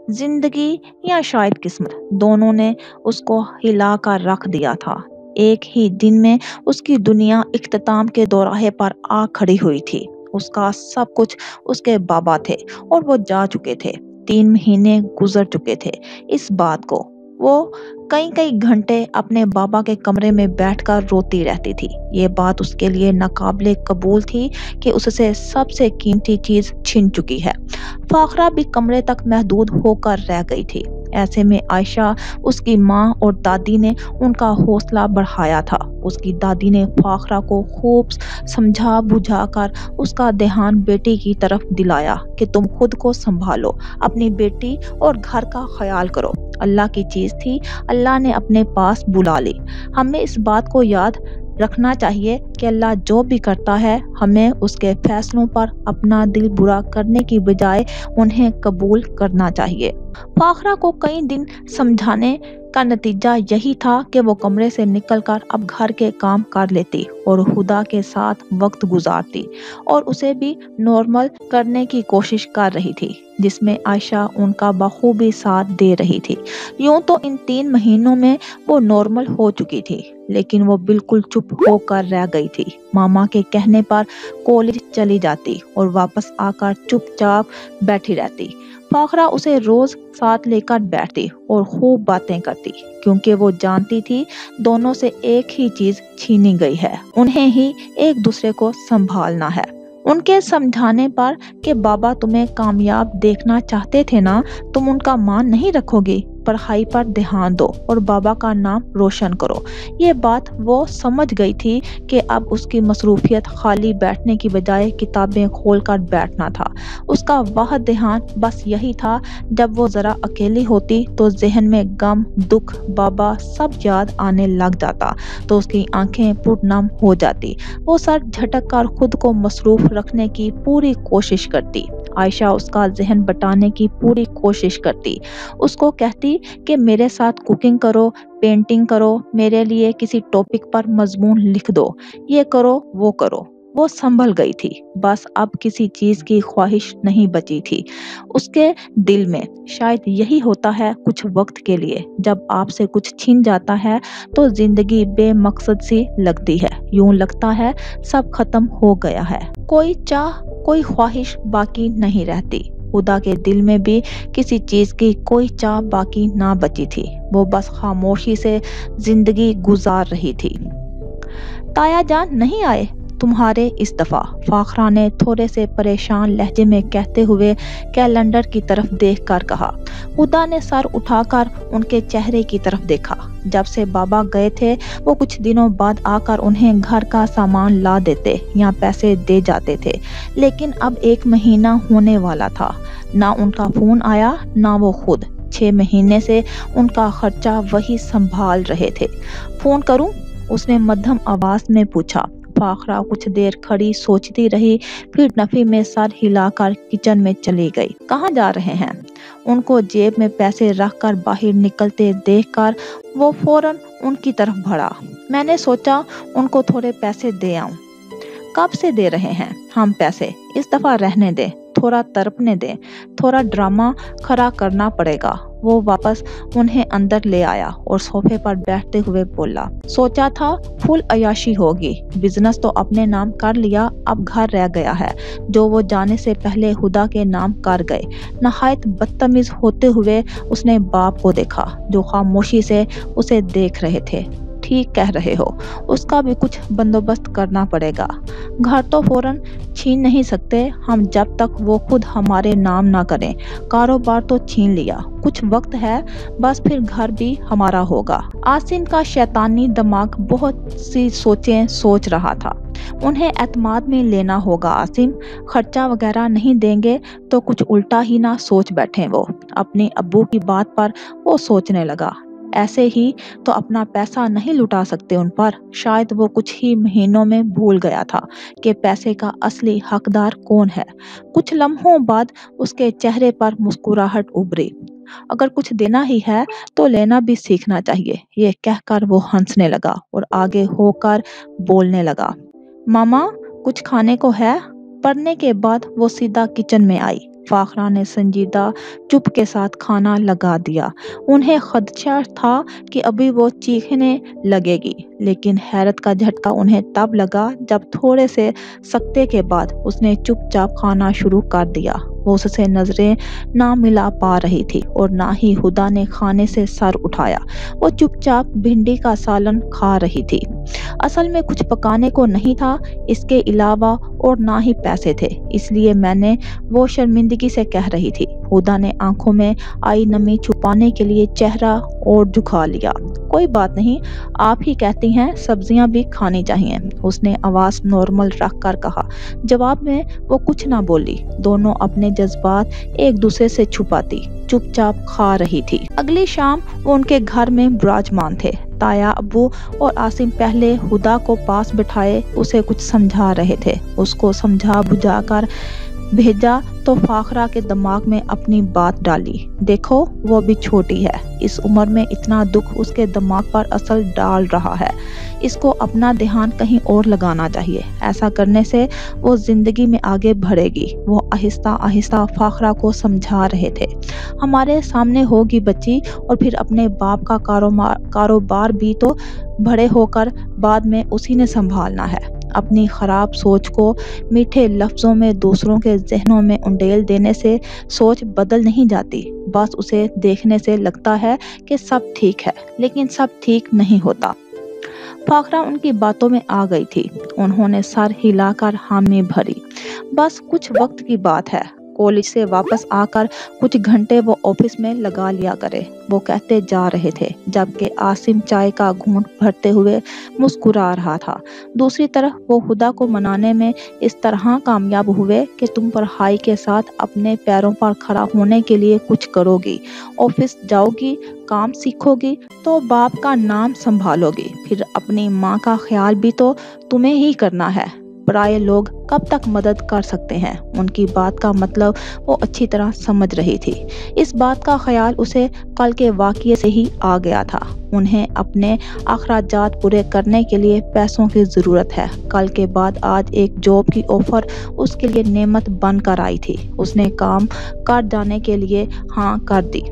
जिंदगी या शायद किस्मत दोनों ने उसको हिला कर रख दिया था। एक ही दिन में उसकी दुनिया इख्तिताम के दोराहे पर आ खड़ी हुई थी। उसका सब कुछ उसके बाबा थे और वो जा चुके थे। 3 महीने गुजर चुके थे इस बात को। वो कई कई घंटे अपने बाबा के कमरे में बैठकर रोती रहती थी। ये बात उसके लिए नाकाबिले कबूल थी कि उससे सबसे कीमती चीज छिन चुकी है। फाखरा भी कमरे तक महदूद होकर रह गई थी। ऐसे में आयशा, उसकी माँ और दादी ने उनका हौसला बढ़ाया था। उसकी दादी ने फाखरा को खूब समझा बुझा कर उसका ध्यान बेटी की तरफ दिलाया कि तुम खुद को संभालो, अपनी बेटी और घर का ख्याल करो। अल्लाह की चीज थी, अल्लाह ने अपने पास बुला ली। हमें इस बात को याद रखना चाहिए कि अल्लाह जो भी करता है, हमें उसके फैसलों पर अपना दिल बुरा करने की बजाय उन्हें कबूल करना चाहिए। फाखरा को कई दिन समझाने का नतीजा यही था कि वो कमरे से निकलकर अब घर के काम कर लेती और हुदा के साथ वक्त गुजारती और उसे भी नॉर्मल करने की कोशिश कर रही थी, जिसमें आयशा उनका बखूबी साथ दे रही थी। यूं तो इन 3 महीनों में वो नॉर्मल हो चुकी थी, लेकिन वो बिल्कुल चुप होकर रह गई थी। मामा के कहने पर कॉलेज चली जाती और वापस आकर चुपचाप बैठी रहती। फाखरा उसे रोज साथ लेकर बैठती और खूब बातें करती, क्योंकि वो जानती थी दोनों से एक ही चीज छीनी गई है, उन्हें ही एक दूसरे को संभालना है। उनके समझाने पर कि बाबा तुम्हें कामयाब देखना चाहते थे ना, तुम उनका मान नहीं रखोगी, पढ़ाई पर ध्यान दो और बाबा का नाम रोशन करो। ये बात वो समझ गई थी कि अब उसकी मसरूफियत खाली बैठने की बजाय किताबें खोलकर बैठना था। उसका वह ध्यान बस यही था। जब वो जरा अकेली होती तो जहन में गम, दुख, बाबा सब याद आने लग जाता तो उसकी आंखें पुरनम हो जाती। वो सर झटक कर खुद को मसरूफ रखने की पूरी कोशिश करती। आयशा उसका जहन बटाने की पूरी कोशिश करती। उसको कहती कि मेरे साथ कुकिंग करो, पेंटिंग करो, मेरे लिए किसी टॉपिक पर मजमून लिख दो, ये करो वो करो। वो संभल गई थी, बस अब किसी चीज की ख्वाहिश नहीं बची थी उसके दिल में। शायद यही होता है कुछ वक्त के लिए, जब आपसे कुछ छिन जाता है तो जिंदगी बेमकसद सी लगती है। यूं लगता है सब खत्म हो गया है, कोई चाह, कोई ख्वाहिश बाकी नहीं रहती। खुदा के दिल में भी किसी चीज की कोई चाह बाकी ना बची थी। वो बस खामोशी से जिंदगी गुजार रही थी। ताया जान नहीं आए तुम्हारे इस दफा, फाखरा ने थोड़े से परेशान लहजे में कहते हुए कैलेंडर की तरफ देखकर कहा। हुदा ने सर उठाकर उनके चेहरे की तरफ देखा। जब से बाबा गए थे वो कुछ दिनों बाद आकर उन्हें घर का सामान ला देते या पैसे दे जाते थे, लेकिन अब 1 महीना होने वाला था। ना उनका फोन आया, ना वो खुद। 6 महीने से उनका खर्चा वही संभाल रहे थे। फोन करूं? उसने मध्यम आवाज में पूछा। फाखरा कुछ देर खड़ी सोचती रही, फिर नफी में सर हिलाकर किचन में चली गई। कहाँ जा रहे हैं? उनको जेब में पैसे रखकर बाहर निकलते देखकर वो फौरन उनकी तरफ बढ़ा। मैंने सोचा उनको थोड़े पैसे दे आऊं। कब से दे रहे हैं हम पैसे? इस दफा रहने दें, थोड़ा तड़पने दें, थोड़ा ड्रामा खड़ा करना पड़ेगा। वो वापस उन्हें अंदर ले आया और सोफे पर बैठते हुए बोला, सोचा था फुल अयाशी होगी, बिजनेस तो अपने नाम कर लिया, अब घर रह गया है जो वो जाने से पहले हुदा के नाम कर गए। नहायत बदतमीज होते हुए उसने बाप को देखा जो खामोशी से उसे देख रहे थे। ठीक कह रहे हो, उसका भी कुछ बंदोबस्त करना पड़ेगा। घर तो फौरन छीन नहीं सकते हम जब तक वो खुद हमारे नाम ना करें। कारोबार तो छीन लिया, कुछ वक्त है, बस फिर घर भी हमारा होगा। आसिम का शैतानी दिमाग बहुत सी सोचें सोच रहा था। उन्हें एतमाद में लेना होगा आसिम, खर्चा वगैरह नहीं देंगे तो कुछ उल्टा ही ना सोच बैठे। वो अपने अब्बू की बात पर वो सोचने लगा, ऐसे ही तो अपना पैसा नहीं लुटा सकते उन पर। शायद वो कुछ ही महीनों में भूल गया था कि पैसे का असली हकदार कौन है। कुछ लम्हों बाद उसके चेहरे पर मुस्कुराहट उभरी। अगर कुछ देना ही है तो लेना भी सीखना चाहिए, ये कहकर वो हंसने लगा और आगे होकर बोलने लगा, मामा कुछ खाने को है? पढ़ने के बाद वो सीधा किचन में आई। फाखरा ने संजीदा चुप के साथ खाना लगा दिया। उन्हें खदशा था कि अभी वो चीखने लगेगी, लेकिन हैरत का झटका उन्हें तब लगा जब थोड़े से सकते के बाद उसने चुपचाप खाना शुरू कर दिया। वो उससे नजरें ना मिला पा रही थी और ना ही हुदा ने खाने से सर उठाया। वो चुपचाप भिंडी का सालन खा रही थी। असल में कुछ पकाने को नहीं था इसके अलावा, और ना ही पैसे थे, इसलिए मैंने, वो शर्मिंदगी से कह रही थी। हुदा ने आंखों में आई नमी छुपाने के लिए चेहरा और झुका लिया। कोई बात नहीं, आप ही कहती हैं सब्जियां भी खानी चाहिए, उसने आवाज नॉर्मल रख कर कहा। जवाब में वो कुछ ना बोली। दोनों अपने जज्बात एक दूसरे से छुपाती चुपचाप खा रही थी। अगली शाम वो उनके घर में विराजमान थे। ताया, अब्बू और आसिम पहले हुदा को पास बिठाए उसे कुछ समझा रहे थे। उसको समझा बुझा कर भेजा तो फाखरा के दिमाग में अपनी बात डाली। देखो, वो भी छोटी है, इस उम्र में इतना दुख उसके दिमाग पर असर डाल रहा है। इसको अपना ध्यान कहीं और लगाना चाहिए। ऐसा करने से वो जिंदगी में आगे बढ़ेगी। वो आहिस्ता आहिस्ता फाखरा को समझा रहे थे। हमारे सामने होगी बच्ची, और फिर अपने बाप का कारोबार भी तो बड़े होकर बाद में उसी ने संभालना है। अपनी खराब सोच को मीठे लफ्जों में दूसरों के जहनों में उंडेल देने से सोच बदल नहीं जाती। बस उसे देखने से लगता है कि सब ठीक है, लेकिन सब ठीक नहीं होता। फाखरा उनकी बातों में आ गई थी। उन्होंने सर हिलाकर हामी भरी। बस कुछ वक्त की बात है। कॉलेज से वापस आकर कुछ घंटे वो ऑफिस में लगा लिया करे, वो कहते जा रहे थे, जबकि आसिम चाय का घूंट भरते हुए मुस्कुरा रहा था। दूसरी तरफ वो हुदा को मनाने में इस तरह कामयाब हुए कि तुम पढ़ाई के साथ अपने पैरों पर खड़ा होने के लिए कुछ करोगी, ऑफिस जाओगी, काम सीखोगी तो बाप का नाम संभालोगी, फिर अपनी माँ का ख्याल भी तो तुम्हें ही करना है। पराये लोग कब तक मदद कर सकते हैं? उनकी बात का मतलब वो अच्छी तरह समझ रही थी। इस बात का ख्याल उसे कल के वाक़ये से ही आ गया था। उन्हें अपने अखराजात पूरे करने के लिए पैसों की ज़रूरत है। कल के बाद आज एक जॉब की ऑफ़र उसके लिए नेमत बन कर आई थी। उसने काम कर जाने के लिए हाँ कर दी।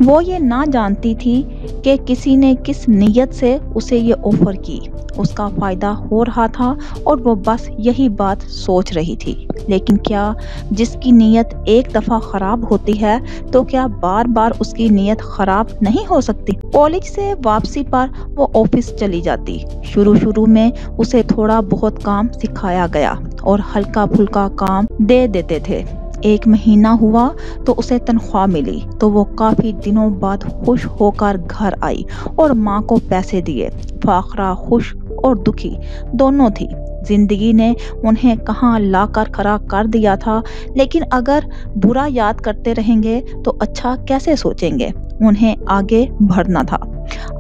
वो ये ना जानती थी कि किसी ने किस नीयत से उसे ये ऑफर की। उसका फायदा हो रहा था और वो बस यही बात सोच रही थी। लेकिन क्या जिसकी नीयत एक दफ़ा ख़राब होती है तो क्या बार बार उसकी नीयत ख़राब नहीं हो सकती? कॉलेज से वापसी पर वो ऑफिस चली जाती। शुरू में उसे थोड़ा बहुत काम सिखाया गया और हल्का फुल्का काम दे देते थे। 1 महीना हुआ तो उसे तनख्वाह मिली तो वो काफ़ी दिनों बाद खुश होकर घर आई और माँ को पैसे दिए। फाखरा खुश और दुखी दोनों थी। जिंदगी ने उन्हें कहाँ लाकर खड़ा कर दिया था, लेकिन अगर बुरा याद करते रहेंगे तो अच्छा कैसे सोचेंगे? उन्हें आगे बढ़ना था।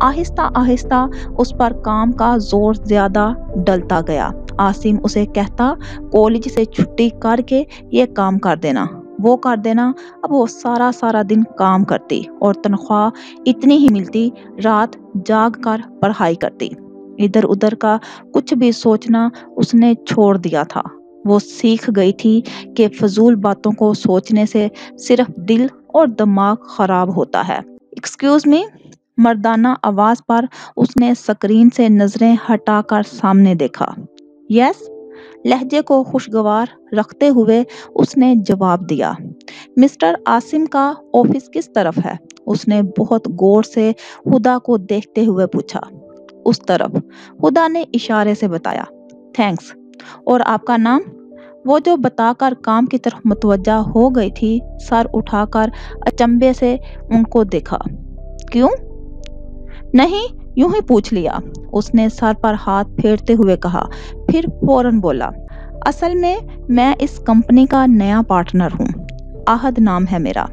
आहिस्ता आहिस्ता उस पर काम का जोर ज्यादा डलता गया। आसिम उसे कहता, कॉलेज से छुट्टी करके ये काम कर देना, वो कर देना। अब वो सारा दिन काम करती और तनख्वाह इतनी ही मिलती। रात जाग कर पढ़ाई करती। इधर उधर का कुछ भी सोचना उसने छोड़ दिया था। वो सीख गई थी कि फजूल बातों को सोचने से सिर्फ दिल और दिमाग खराब होता है। एक्सक्यूज मी, मर्दाना आवाज पर उसने स्क्रीन से नजरें हटाकर सामने देखा। यस, लहजे को खुशगवार रखते हुए उसने जवाब दिया। मिस्टर आसिम का ऑफिस किस तरफ है? उसने बहुत गौर से हुदा को देखते हुए पूछा। उस तरफ, हुदा ने इशारे से बताया। थैंक्स। और आपका नाम? वो जो बताकर काम की तरफ मुतवज्जा हो गई थी, सर उठाकर अचंभे से उनको देखा। क्यों? नहीं, यूं ही पूछ लिया, उसने सर पर हाथ फेरते हुए कहा। फिर फौरन बोला, असल में मैं इस कंपनी का नया पार्टनर हूँ। आहद नाम है मेरा।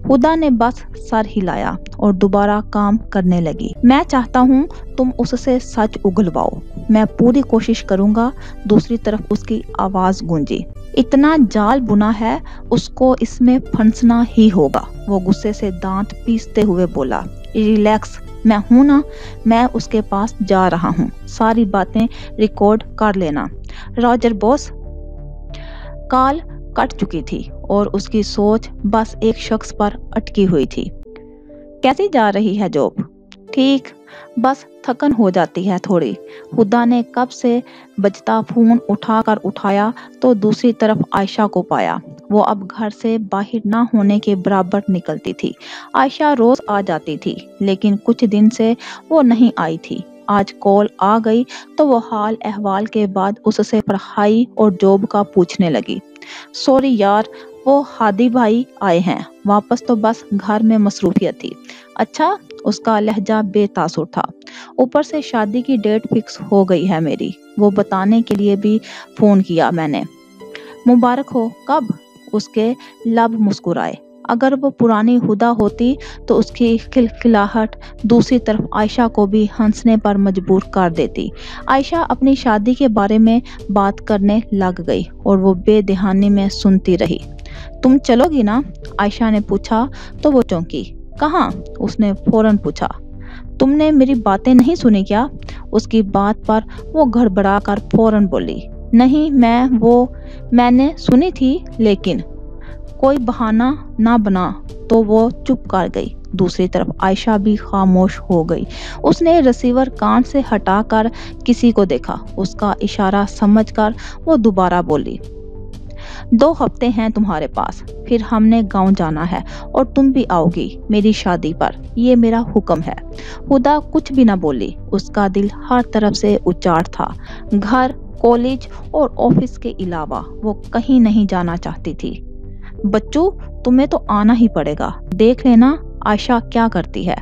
हुदा ने बस सर हिलाया और दोबारा काम करने लगी। मैं चाहता हूँ तुम उससे सच उगलवाओ। मैं पूरी कोशिश करूँगा। दूसरी तरफ उसकी आवाज गूंजी। इतना जाल बुना है, उसको इसमें फंसना ही होगा। वो गुस्से से दांत पीसते हुए बोला। रिलैक्स, मैं हूं ना, मैं उसके पास जा रहा हूँ। सारी बातें रिकॉर्ड कर लेना। Roger boss. कॉल कट चुकी थी और उसकी सोच बस एक शख्स पर अटकी हुई थी। कैसी जा रही है जॉब? ठीक, बस थकन हो जाती है थोड़ी। हुदा ने कब से बजता फोन उठाया तो दूसरी तरफ आयशा को पाया। वो अब घर से बाहर ना होने के बराबर निकलती थी। आयशा रोज आ जाती थी, लेकिन कुछ दिन से वो नहीं आई थी। आज कॉल आ गई तो वो हाल अहवाल के बाद उससे पढ़ाई और जॉब का पूछने लगी। सॉरी यार, वो हादी भाई आए हैं वापस, तो बस घर में मसरूफियत थी। अच्छा, उसका लहजा बेतासुर था। ऊपर से शादी की डेट फिक्स हो गई है मेरी, वो बताने के लिए भी फोन किया मैंने। मुबारक हो। कब? उसके लब मुस्कुराए। अगर वो पुरानी हुदा होती तो उसकी खिलखिलाहट दूसरी तरफ आयशा को भी हंसने पर मजबूर कर देती। आयशा अपनी शादी के बारे में बात करने लग गई और वो बेदहानी में सुनती रही। तुम चलोगी ना? आयशा ने पूछा तो वो चौंकी। कहाँ? उसने फौरन पूछा। तुमने मेरी बातें नहीं सुनी क्या? उसकी बात पर वो गड़बड़ा कर फौरन बोली। नहीं, मैंने सुनी थी, लेकिन कोई बहाना ना बना। तो वो चुप कर गई। दूसरी तरफ आयशा भी खामोश हो गई। उसने रिसीवर कान से हटाकर किसी को देखा। उसका इशारा समझकर वो दोबारा बोली। 2 हफ्ते हैं तुम्हारे पास, फिर हमने गांव जाना है और तुम भी आओगी मेरी शादी पर, ये मेरा हुक्म है। हुदा कुछ भी न बोली। उसका दिल हर तरफ से उचाट था। घर, कॉलेज और ऑफिस के अलावा वो कहीं नहीं जाना चाहती थी। बच्चू, तुम्हें तो आना ही पड़ेगा, देख लेना आयशा क्या करती है।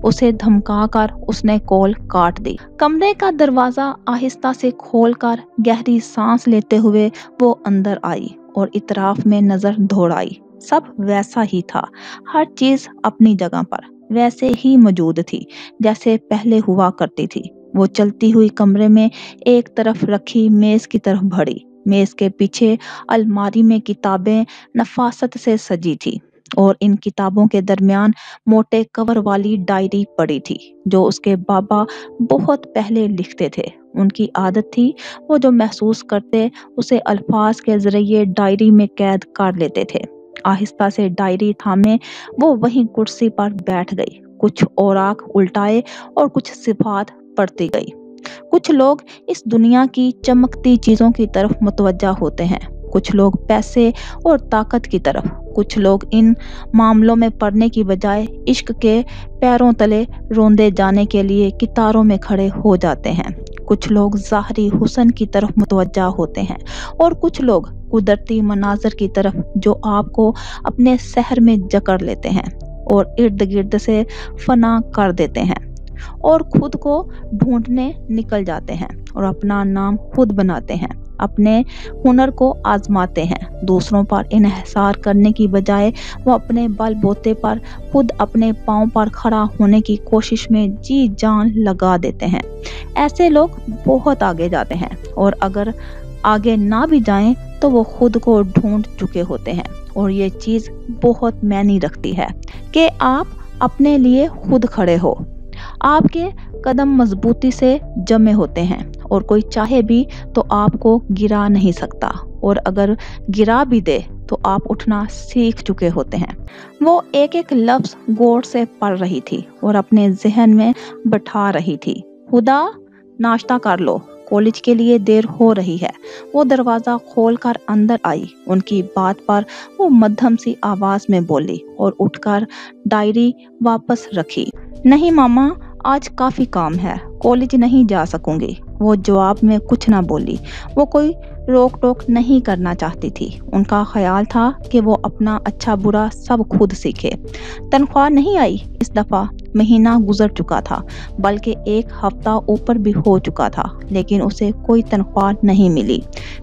उसे धमकाकर उसने कॉल काट दी। कमरे का दरवाजा आहिस्ता से खोलकर गहरी सांस लेते हुए वो अंदर आई और इतराफ में नजर दौड़ाई। सब वैसा ही था। हर चीज अपनी जगह पर वैसे ही मौजूद थी जैसे पहले हुआ करती थी। वो चलती हुई कमरे में एक तरफ रखी मेज की तरफ बढ़ी। मेज के पीछे अलमारी में किताबें नफासत से सजी थी और इन किताबों के दरमियान मोटे कवर वाली डायरी पड़ी थी जो उसके बाबा बहुत पहले लिखते थे। उनकी आदत थी वो जो महसूस करते उसे अल्फाज के जरिए डायरी में कैद कर लेते थे। आहिस्ता से डायरी थामे वो वहीं कुर्सी पर बैठ गई। कुछ औराक उल्टाए और कुछ सिफात पढ़ती गई। कुछ लोग इस दुनिया की चमकती चीजों की तरफ मुतवज्जा होते हैं, कुछ लोग पैसे और ताकत की तरफ। कुछ लोग इन मामलों में पढ़ने की बजाय इश्क के पैरों तले रोंदे जाने के लिए कितारों में खड़े हो जाते हैं। कुछ लोग ज़ाहरी हुस्न की तरफ मुतवज्जा होते हैं और कुछ लोग कुदरती मनाजर की तरफ जो आपको अपने शहर में जकड़ लेते हैं और इर्द गिर्द से फना कर देते हैं और खुद को ढूंढने निकल जाते हैं और अपना नाम खुद बनाते हैं। अपने हुनर को आजमाते हैं। दूसरों पर इन्हिसार करने की बजाय वो अपने बलबूते पर खुद अपने पांव पर खड़ा होने की कोशिश में जी जान लगा देते हैं। ऐसे लोग बहुत आगे जाते हैं और अगर आगे ना भी जाएं तो वो खुद को ढूंढ चुके होते हैं। और ये चीज़ बहुत मायने रखती है कि आप अपने लिए खुद खड़े हो। आपके कदम मजबूती से जमे होते हैं और कोई चाहे भी तो आपको गिरा नहीं सकता, और अगर गिरा भी दे तो आप उठना सीख चुके होते हैं। वो एक एक लफ्ज गौर से पढ़ रही थी और अपने जहन में बैठा रही थी। खुदा, नाश्ता कर लो, कॉलेज के लिए देर हो रही है। वो दरवाजा खोलकर अंदर आई। उनकी बात पर वो मध्यम सी आवाज में बोली और उठकर डायरी वापस रखी। नहीं मामा, आज काफी काम है, कॉलेज नहीं जा सकूंगी। वो जवाब में कुछ ना बोली। वो कोई रोक टोक नहीं करना चाहती थी। उनका ख्याल था कि वो अपना अच्छा बुरा सब खुद सीखे। तनख्वाह नहीं आई इस दफा। महीना गुजर चुका था, बल्कि 1 हफ्ता ऊपर भी हो चुका था, लेकिन उसे कोई तनख्वाह नहीं मिली।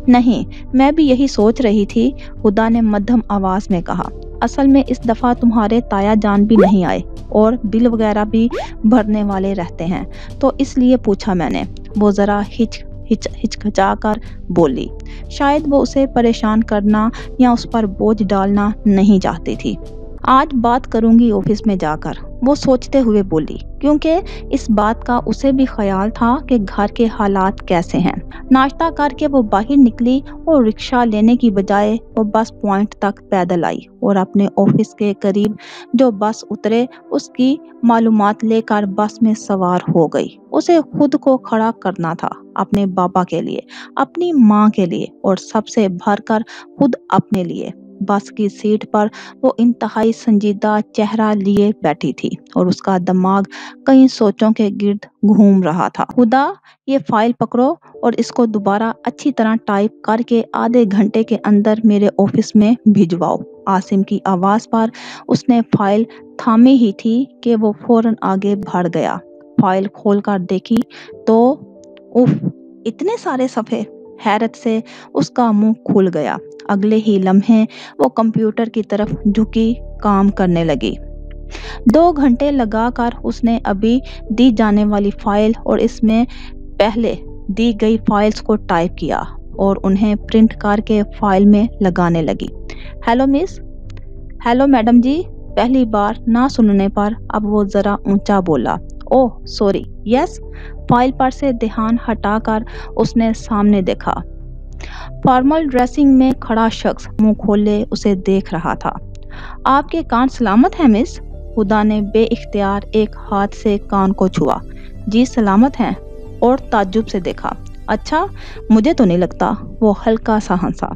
नहीं, मैं भी यही सोच रही थी, खुदा ने मध्यम आवाज में कहा। असल में इस दफा तुम्हारे ताया जान भी नहीं आए और बिल वगैरह भी भरने वाले रहते हैं, तो इसलिए पूछा मैंने। वो जरा हिचकिचा कर बोली। शायद वो उसे परेशान करना या उस पर बोझ डालना नहीं चाहती थी। आज बात करूंगी ऑफिस में जाकर, वो सोचते हुए बोली, क्योंकि इस बात का उसे भी ख्याल था कि घर के हालात कैसे हैं। नाश्ता करके वो बाहर निकली और रिक्शा लेने की बजाय वो बस पॉइंट तक पैदल आई और अपने ऑफिस के करीब जो बस उतरे उसकी मालूमात लेकर बस में सवार हो गई। उसे खुद को खड़ा करना था, अपने बाबा के लिए, अपनी माँ के लिए और सबसे भरकर खुद अपने लिए। बस की सीट पर वो इंतहाई संजीदा चेहरा लिए बैठी थी और उसका दिमाग कई सोचों के गिर्द घूम रहा था। खुदा, ये फाइल पकड़ो और इसको दोबारा अच्छी तरह टाइप करके आधे घंटे के अंदर मेरे ऑफिस में भिजवाओ। आसिम की आवाज पर उसने फाइल थामी ही थी कि वो फौरन आगे बढ़ गया। फाइल खोलकर देखी तो उफ, इतने सारे सफ़े! हैरत से उसका मुंह खुल गया। अगले ही लम्हे वो कंप्यूटर की तरफ झुकी काम करने लगी। 2 घंटे लगाकर उसने अभी दी जाने वाली फाइल और इसमें पहले दी गई फाइल्स को टाइप किया और उन्हें प्रिंट करके फाइल में लगाने लगी। Hello miss. हेलो मैडम जी। पहली बार ना सुनने पर अब वो जरा ऊंचा बोला। Oh sorry, yes. फाइल पर से ध्यान हटाकर उसने सामने देखा। फॉर्मल ड्रेसिंग में खड़ा शख्स मुंह खोले उसे देख रहा था। आपके कान सलामत हैं मिस? खुदा ने बेइख्तियार एक हाथ से कान को छुआ। जी सलामत हैं, और ताज्जुब से देखा। अच्छा, मुझे तो नहीं लगता। वो हल्का सा हंसा।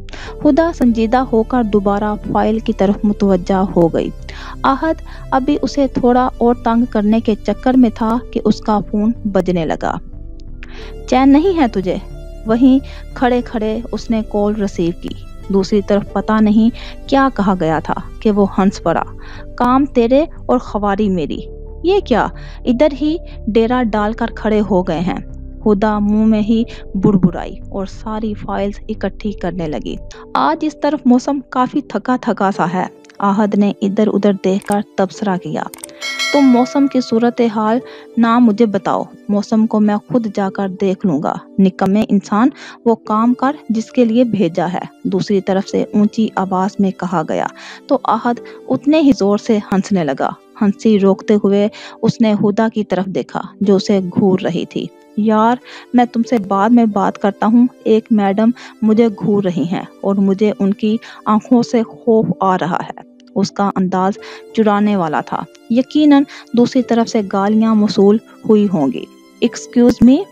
खुदा संजीदा होकर दोबारा फाइल की तरफ मुतवज्जा हो गई। आहद अभी उसे थोड़ा और तंग करने के चक्कर में था कि उसका फोन बजने लगा। चैन नहीं है तुझे? वहीं खड़े खड़े उसने कॉल रिसीव की। दूसरी तरफ पता नहीं क्या कहा गया था कि वो हंस पड़ा। काम तेरे और ख्वारी मेरी। ये क्या, इधर ही डेरा डालकर खड़े हो गए हैं। खुदा मुंह में ही बुड़बुड़ाई और सारी फाइल्स इकट्ठी करने लगी। आज इस तरफ मौसम काफी थका थका सा है। आहद ने इधर उधर देखकर तबसरा किया। तुम मौसम की सूरत हाल ना मुझे बताओ, मौसम को मैं खुद जाकर देख लूंगा। निकम्मे इंसान, वो काम कर जिसके लिए भेजा है। दूसरी तरफ से ऊंची आवाज में कहा गया तो आहद उतने ही जोर से हंसने लगा। हंसी रोकते हुए उसने हुदा की तरफ देखा जो उसे घूर रही थी। यार, मैं तुमसे बाद में बात करता हूँ। एक मैडम मुझे घूर रही हैं और मुझे उनकी आंखों से खौफ आ रहा है। उसका अंदाज चुराने वाला था। यकीनन दूसरी तरफ से गालियां मौसूल हुई होंगी। एक्सक्यूज मी,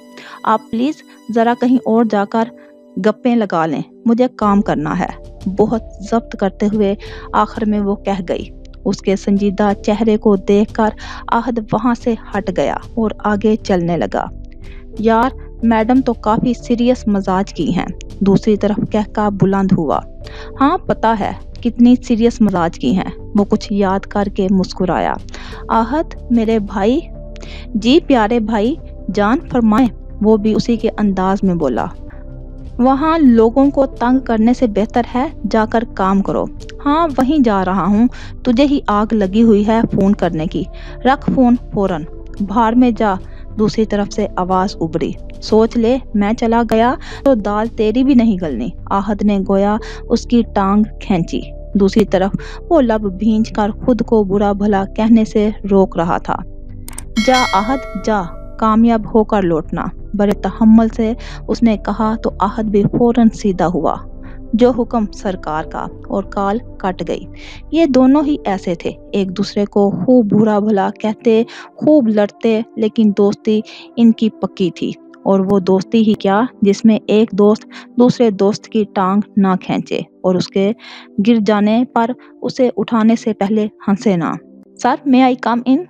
आप प्लीज जरा कहीं और जाकर गप्पे लगा लें, मुझे काम करना है। बहुत जब्त करते हुए आखिर में वो कह गई। उसके संजीदा चेहरे को देखकर आहद वहां से हट गया और आगे चलने लगा। यार, मैडम तो काफी सीरियस मजाज की हैं। दूसरी तरफ कहकर बुलंद हुआ। हाँ पता है कितनी सीरियस मजाज की हैं। वो कुछ याद करके मुस्कुराया। आहद मेरे भाई। जी प्यारे भाई, जान फरमाए। वो भी उसी के अंदाज में बोला। वहाँ लोगों को तंग करने से बेहतर है जाकर काम करो। हाँ वहीं जा रहा हूँ, तुझे ही आग लगी हुई है फोन करने की। रख फोन फौरन, बाहर में जा। दूसरी तरफ से आवाज उभरी। सोच ले, मैं चला गया तो दाल तेरी भी नहीं गलनी। आहद ने गोया उसकी टांग खींची। दूसरी तरफ वो लब भींच कर खुद को बुरा भला कहने से रोक रहा था। जा आहद जा, कामयाब होकर लौटना। बड़े तहम्मुल से उसने कहा तो आहद भी फौरन सीधा हुआ। जो हुक्म सरकार का, और काल कट गई। ये दोनों ही ऐसे थे, एक दूसरे को खूब बुरा भला कहते, खूब लड़ते, लेकिन दोस्ती इनकी पक्की थी। और वो दोस्ती ही क्या जिसमें एक दोस्त दूसरे दोस्त की टांग ना खींचे और उसके गिर जाने पर उसे उठाने से पहले हंसे ना। सर, मे आई कम इन?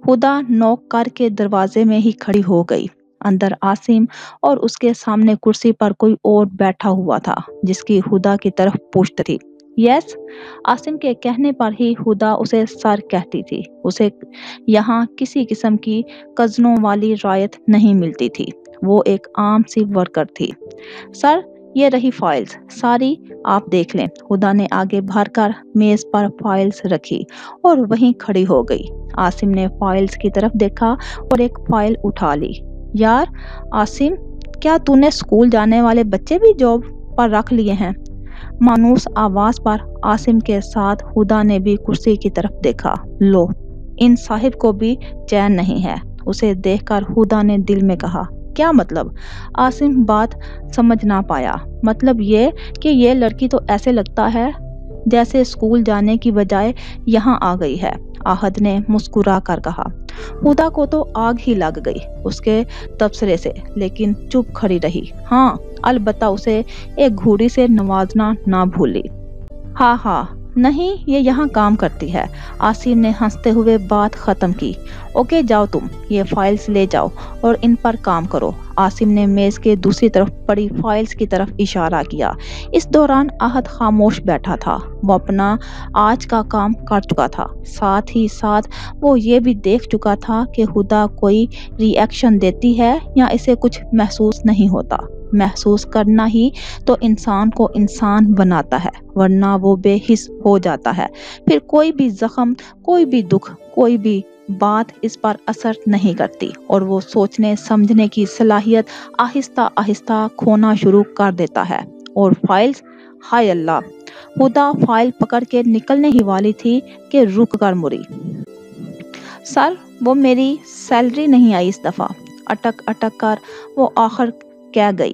हुदा नॉक करके दरवाजे में ही खड़ी हो गई। अंदर आसिम और उसके सामने कुर्सी पर कोई और बैठा हुआ था जिसकी हुदा की तरफ पूछत थी। यस। आसिम के कहने पर ही हुदा उसे सर कहती थी। उसे यहाँ किसी किस्म की कजनों वाली रायत नहीं मिलती थी। वो एक आम सी वर्कर थी। सर, ये रही फाइल्स सारी, आप देख लें। हुदा ने आगे भरकर मेज पर फाइल्स रखी और वहीं खड़ी हो गई। आसिम ने फाइल्स की तरफ देखा और एक फाइल उठा ली। यार आसिम, क्या तूने स्कूल जाने वाले बच्चे भी जॉब पर रख लिए हैं? मानूस आवाज पर आसिम के साथ हुदा ने भी कुर्सी की तरफ देखा। लो, इन साहिब को भी चैन नहीं है। उसे देखकर हुदा ने दिल में कहा, क्या मतलब? आसिम बात समझ ना पाया। मतलब ये कि ये लड़की तो ऐसे लगता है जैसे स्कूल जाने की बजाय यहाँ आ गई है। आहद ने मुस्कुरा कर कहा। हुदा को तो आग ही लग गई उसके तबसरे से, लेकिन चुप खड़ी रही। हाँ, अलबत्ता उसे एक घूरी से नवाजना ना भूली। हाँ हाँ, नहीं, ये यहाँ काम करती है। आसिम ने हंसते हुए बात खत्म की। ओके, जाओ तुम ये फाइल्स ले जाओ और इन पर काम करो। आसिम ने मेज के दूसरी तरफ पड़ी फाइल्स की तरफ इशारा किया। इस दौरान आहद खामोश बैठा था। वो अपना आज का काम कर चुका था, साथ ही साथ वो ये भी देख चुका था कि हुदा कोई रिएक्शन देती है या इसे कुछ महसूस नहीं होता। महसूस करना ही तो इंसान को इंसान बनाता है, वरना वो बेहिस हो जाता है। फिर कोई भी जख्म, कोई भी दुख, कोई भी बात इस पर असर नहीं करती और वो सोचने समझने की सलाहियत आहिस्ता आहिस्ता खोना शुरू कर देता है। और फाइल्स, हाय अल्लाह! हुदा फाइल पकड़ के निकलने ही वाली थी कि रुक कर मुड़ी। सर, वो मेरी सैलरी नहीं आई इस दफा। अटक अटक कर वो आखिर कह गई।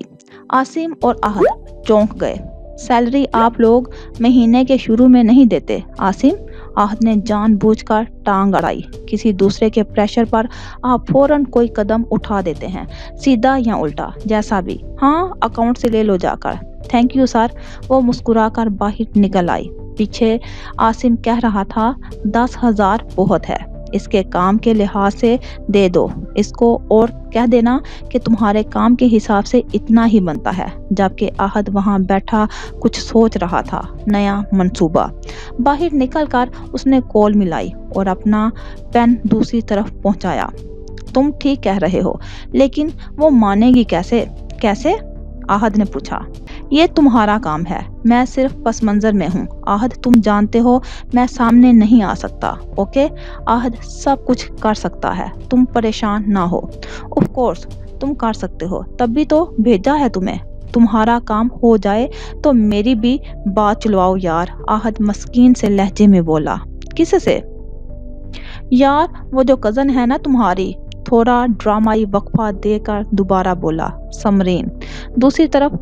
आसिम और आहद चौंक गए। सैलरी आप लोग महीने के शुरू में नहीं देते आसिम? आहद ने जानबूझकर टांग अड़ाई। किसी दूसरे के प्रेशर पर आप फौरन कोई कदम उठा देते हैं, सीधा या उल्टा, जैसा भी। हाँ, अकाउंट से ले लो जाकर। Thank you sir. वो मुस्कुराकर बाहर निकल आई। पीछे आसिम कह रहा था, 10,000 बहुत है, इसके काम के लिहाज से दे दो इसको, और कह देना कि तुम्हारे काम के हिसाब से इतना ही बनता है। जबकि आहद वहां बैठा कुछ सोच रहा था, नया मंसूबा। बाहर निकलकर उसने कॉल मिलाई और अपना पेन दूसरी तरफ पहुंचाया। तुम ठीक कह रहे हो, लेकिन वो मानेगी कैसे? कैसे? आहद ने पूछा। ये तुम्हारा काम है, मैं सिर्फ पस मंजर में हूँ। आहद, तुम जानते हो मैं सामने नहीं आ सकता। ओके? आहद सब कुछ कर सकता है, तुम परेशान ना हो। ऑफ कोर्स तुम कर सकते हो, तभी तो भेजा है तुम्हें। तुम्हारा काम हो जाए तो मेरी भी बात चलवाओ यार। आहद मस्कीन से लहजे में बोला। किससे? यार, वो जो कजन है ना तुम्हारी। थोड़ा ड्रामाई वक्फा देकर दोबारा बोला समरीन। दूसरी तरफ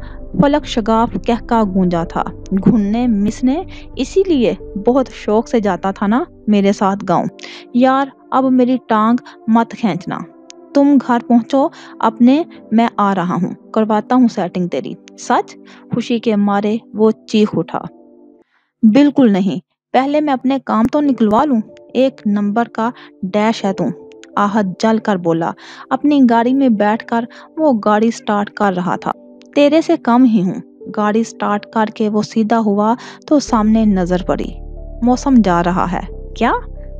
फलक शगाफ कहका गूंजा था। घुनने मिसने, इसीलिए बहुत शौक से जाता था ना मेरे साथ गाँव। यार, अब मेरी टांग मत खींचना। तुम घर पहुंचो अपने, मैं आ रहा हूँ, करवाता हूँ सेटिंग तेरी। सच? खुशी के मारे वो चीख उठा। बिल्कुल नहीं, पहले मैं अपने काम तो निकलवा लूं। एक नंबर का डैश है तू, आहद जल कर बोला। अपनी गाड़ी में बैठकर वो गाड़ी स्टार्ट कर रहा था। तेरे से कम ही हूँ। गाड़ी स्टार्ट करके वो सीधा हुआ तो सामने नजर पड़ी। मौसम जा रहा है। क्या?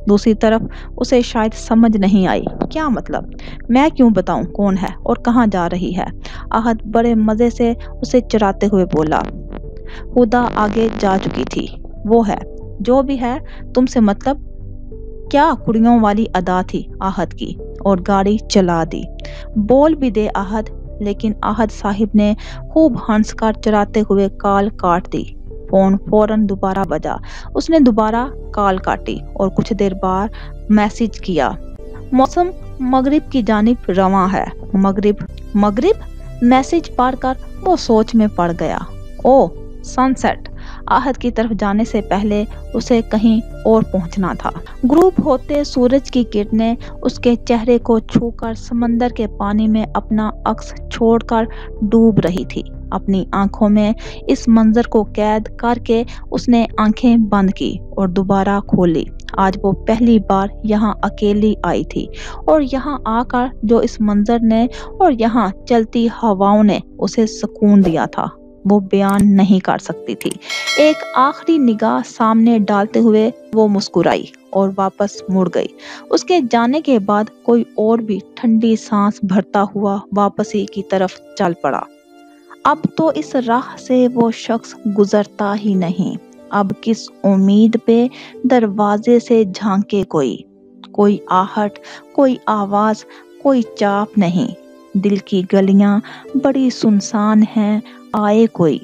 दूसरी तरफ उसे शायद समझ नहीं आई। क्या मतलब? मैं क्यों बताऊं कौन है और कहाँ जा रही है? आहद बड़े मजे से उसे चराते हुए बोला। हुदा आगे जा चुकी थी। वो है जो भी है, तुमसे मतलब क्या? कुड़ियों वाली अदा थी आहद की और गाड़ी चला दी। बोल भी दे आहद, लेकिन आहद साहिब ने खूब हंसकर चराते हुए कॉल काट दी। फोन फौरन दोबारा बजा। उसने दोबारा कॉल काटी और कुछ देर बाद मैसेज किया। मौसम मगरिब की जानिब रवा है। मगरिब? मगरिब? मैसेज पढ़कर वो सोच में पड़ गया। ओ, सनसेट। आहद की तरफ जाने से पहले उसे कहीं और पहुंचना था। ग्रुप होते सूरज की किरणें उसके चेहरे को छूकर समंदर के पानी में अपना अक्स छोड़कर डूब रही थी। अपनी आंखों में इस मंजर को कैद करके उसने आंखें बंद की और दोबारा खोली। आज वो पहली बार यहाँ अकेली आई थी और यहाँ आकर जो इस मंजर ने और यहाँ चलती हवाओं ने उसे सुकून दिया था, वो बयान नहीं कर सकती थी। एक आखिरी निगाह सामने डालते हुए वो मुस्कुराई और वापस मुड़ गई। उसके जाने के बाद कोई और भी ठंडी सांस भरता हुआ वापसी की तरफ चल पड़ा। अब तो इस राह से वो शख्स गुजरता ही नहीं। अब किस उम्मीद पे दरवाजे से झांके कोई आहट, कोई आवाज, कोई चाप नहीं। दिल की गलियां बड़ी सुनसान हैं, आए कोई।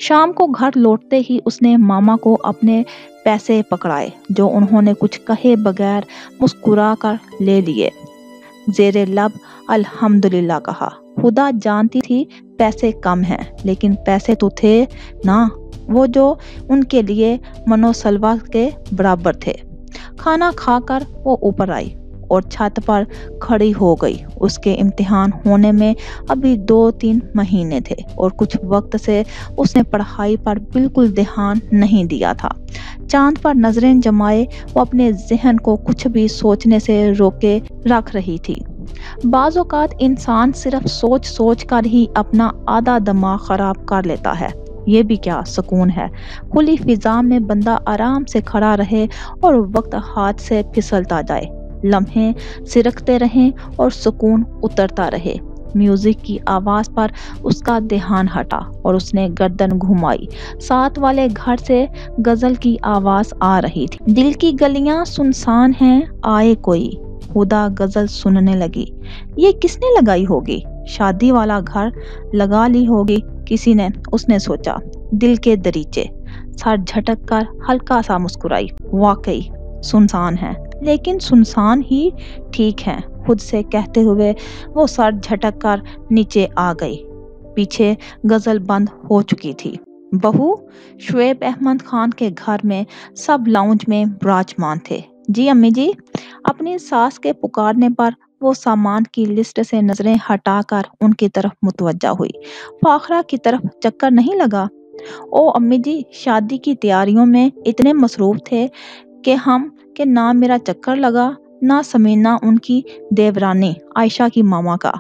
शाम को घर लौटते ही उसने मामा को अपने पैसे पकड़ाए, जो उन्होंने कुछ कहे बगैर मुस्कुरा कर ले लिए। زیر لب الحمدللہ کہا۔ خدا جانتی تھی پیسے کم ہیں، لیکن پیسے تو تھے نا، وہ جو ان کے لیے منوسلوا کے برابر تھے۔ کھانا کھا کر وہ اوپر آئی اور چھت پر کھڑی ہو گئی۔ اس کے امتحان ہونے میں ابھی 2-3 مہینے تھے اور کچھ وقت سے اس نے پڑھائی پر بالکل دھیان نہیں دیا تھا۔ چاند پر نظریں جمائے وہ اپنے ذہن کو کچھ بھی سوچنے سے روکے رکھ رہی تھی۔ بعض اوقات انسان صرف سوچ سوچ کر ہی اپنا آدھا دماغ خراب کر لیتا ہے۔ یہ بھی کیا سکون ہے، کھلی فضا میں بندہ آرام سے کھڑا رہے اور وقت ہاتھ سے پھسلتا جائے، لمحے سرکتے رہیں اور سکون اترتا رہے۔ میوزک کی آواز پر اس کا دھیان ہٹا اور اس نے گردن گھمائی۔ ساتھ والے گھر سے غزل کی آواز آ رہی تھی۔ دل کی گلیاں سنسان ہیں، آئے کوئی۔ خدا غزل سننے لگی۔ یہ کس نے لگائی ہوگی؟ شادی والا گھر لگا لی ہوگی کسی نے، اس نے سوچا۔ دل کے دریچے، سر جھٹک کر ہلکا سا مسکرائی۔ واقعی سنسان ہے، لیکن سنسان ہی ٹھیک ہے، خود سے کہتے ہوئے وہ سر جھٹک کر نیچے آ گئی۔ پیچھے غزل بند ہو چکی تھی۔ بہو شعیب احمد خان کے گھر میں سب لاؤنج میں براجمان تھے۔ جی امی جی۔ اپنی ساس کے پکارنے پر وہ سامان کی لسٹ سے نظریں ہٹا کر ان کی طرف متوجہ ہوئی۔ فاخرہ کی طرف چکر نہیں لگا؟ او امی جی، شادی کی تیاریوں میں اتنے مصروف تھے کہ نہ میرا چکر لگا، نہ سمینا ان کی دیورانی عائشہ کی ماما کا۔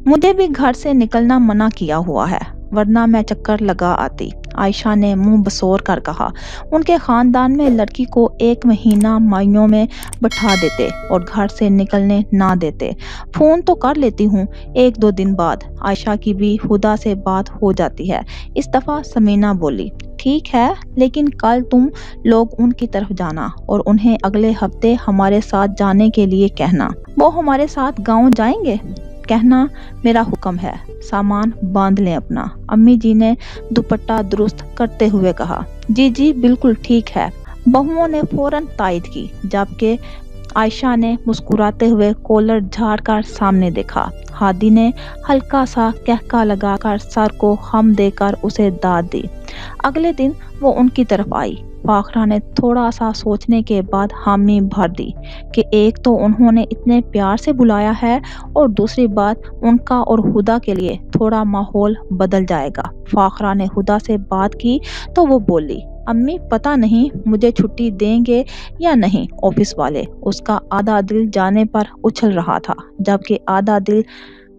مجھے بھی گھر سے نکلنا منع کیا ہوا ہے، ورنہ میں چکر لگا آتی، عائشہ نے منہ بسور کر کہا۔ ان کے خاندان میں لڑکی کو 1 مہینہ مائیوں میں بٹھا دیتے اور گھر سے نکلنے نہ دیتے۔ فون تو کر لیتی ہوں 1-2 دن بعد، عائشہ کی بھی خدا سے بات ہو جاتی ہے۔ اس دفعہ سمینا بولی۔ ٹھیک ہے، لیکن کل تم لوگ ان کی طرف جانا اور انہیں اگلے ہفتے ہمارے ساتھ جانے کے لیے کہنا۔ وہ ہمارے ساتھ گاؤں جائیں گے؟ کہنا میرا حکم ہے، سامان باندھ لیں اپنا، امی جی نے دوپٹہ درست کرتے ہوئے کہا۔ جی جی بالکل ٹھیک ہے، بہوؤں نے فوراً تائید کی، جبکہ عائشہ نے مسکراتے ہوئے کولر جھاڑ کر سامنے دیکھا۔ ہادی نے ہلکا سا کہکا لگا کر سر کو خم دے کر اسے داد دی۔ اگلے دن وہ ان کی طرف آئی۔ فاخرہ نے تھوڑا سا سوچنے کے بعد حامی بھر دی کہ ایک تو انہوں نے اتنے پیار سے بلایا ہے اور دوسری بات ان کا اور ہدا کے لیے تھوڑا ماحول بدل جائے گا۔ فاخرہ نے ہدا سے بات کی تو وہ بولی، امی پتہ نہیں مجھے چھٹی دیں گے یا نہیں آفس والے۔ اس کا آدھا دل جانے پر اچھل رہا تھا، جبکہ آدھا دل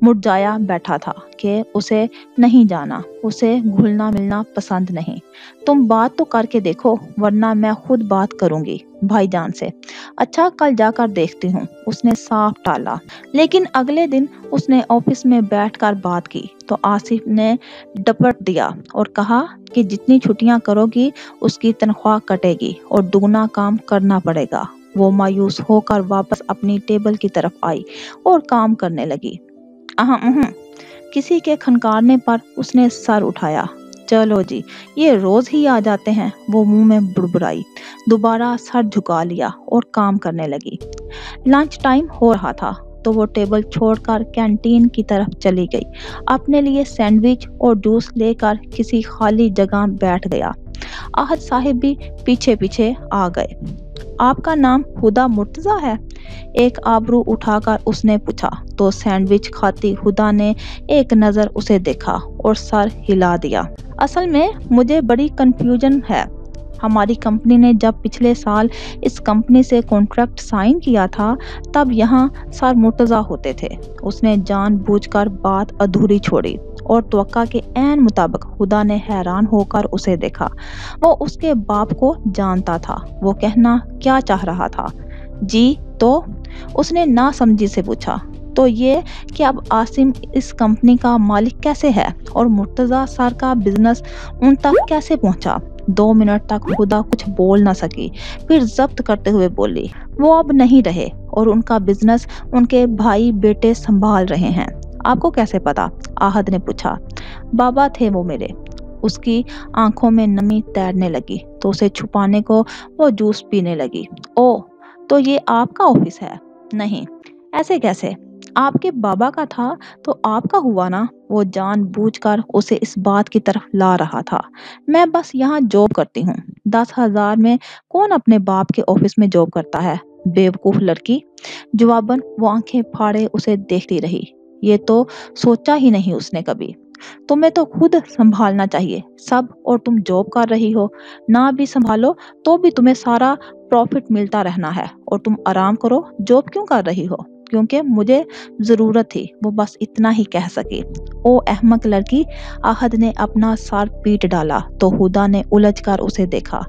مرجھایا بیٹھا تھا کہ اسے نہیں جانا، اسے گھلنا ملنا پسند نہیں۔ تم بات تو کر کے دیکھو، ورنہ میں خود بات کروں گی بھائی جان سے۔ اچھا کل جا کر دیکھتی ہوں، اس نے صاف ٹالا۔ لیکن اگلے دن اس نے آفس میں بیٹھ کر بات کی تو آصف نے ڈپٹ دیا اور کہا کہ جتنی چھٹیاں کرو گی اس کی تنخواہ کٹے گی اور دگنا کام کرنا پڑے گا۔ وہ مایوس ہو کر واپس اپنی ٹیبل کی طرف آئی اور کام کرنے لگی۔ کسی کے کھنکارنے پر اس نے سر اٹھایا۔ چلو جی، یہ روز ہی آ جاتے ہیں، وہ منہ میں بڑبڑائی، دوبارہ سر جھکا لیا اور کام کرنے لگی۔ لنچ ٹائم ہو رہا تھا تو وہ ٹیبل چھوڑ کر کینٹین کی طرف چلی گئی۔ اپنے لیے سینڈوچ اور جوس لے کر کسی خالی جگہ بیٹھ گیا۔ احد صاحب بھی پیچھے پیچھے آ گئے۔ آپ کا نام ہدا مرتضیٰ ہے؟ ایک آبرو اٹھا کر اس نے پوچھا تو سینڈوچ کھاتی ہدا نے ایک نظر اسے دیکھا اور سر ہلا دیا۔ اصل میں مجھے بڑی کنفیوژن ہے۔ ہماری کمپنی نے جب پچھلے سال اس کمپنی سے کانٹریکٹ سائن کیا تھا تب یہاں سر مرتضیٰ ہوتے تھے۔ اس نے جان بوجھ کر بات ادھوری چھوڑی اور توقع کے عین مطابق ہدا نے حیران ہو کر اسے دیکھا۔ وہ اس کے باپ کو جانتا تھا۔ وہ کہنا کیا چاہ رہا تھا؟ جی تو؟ اس نے ناسمجھی سے پوچھا۔ تو یہ کہ اب عاصم اس کمپنی کا مالک کیسے ہے اور مرتضیٰ سر کا بزنس ان تک کیسے پہنچا؟ 2 منٹ تک ہدا کچھ بول نہ سکی، پھر ضبط کرتے ہوئے بولی، وہ اب نہیں رہے اور ان کا بزنس ان کے بھائی بیٹے سنبھال رہے ہیں۔ آپ کو کیسے پتا؟ احد نے پوچھا۔ بابا تھے وہ میرے۔ اس کی آنکھوں میں نمی تیرنے لگی تو اسے چھپانے کو وہ جوس پینے لگی۔ او تو یہ آپ کا آفس ہے؟ نہیں، ایسے کیسے؟ آپ کے بابا کا تھا تو آپ کا ہوا نا۔ وہ جان بوجھ کر اسے اس بات کی طرف لا رہا تھا۔ میں بس یہاں جاب کرتی ہوں۔ 10,000 میں کون اپنے باپ کے آفس میں جاب کرتا ہے؟ بیوقوف لڑکی۔ جواباً وہ آنکھیں پھاڑے اسے دیکھتی رہی۔ یہ تو سوچا ہی نہیں اس نے کبھی۔ تمہیں تو خود سنبھالنا چاہیے سب، اور تم جاب کر رہی ہو۔ نہ بھی سنبھالو تو بھی تمہیں سارا پروفٹ ملتا رہنا ہے، اور تم آرام کرو۔ جاب کیوں کر رہی ہو؟ کیونکہ مجھے ضرورت تھی۔ وہ بس اتنا ہی کہہ سکی۔ او احمق لڑکی! احد نے اپنا سر پیٹ ڈالا تو ہدا نے الجھ کر اسے دیکھا۔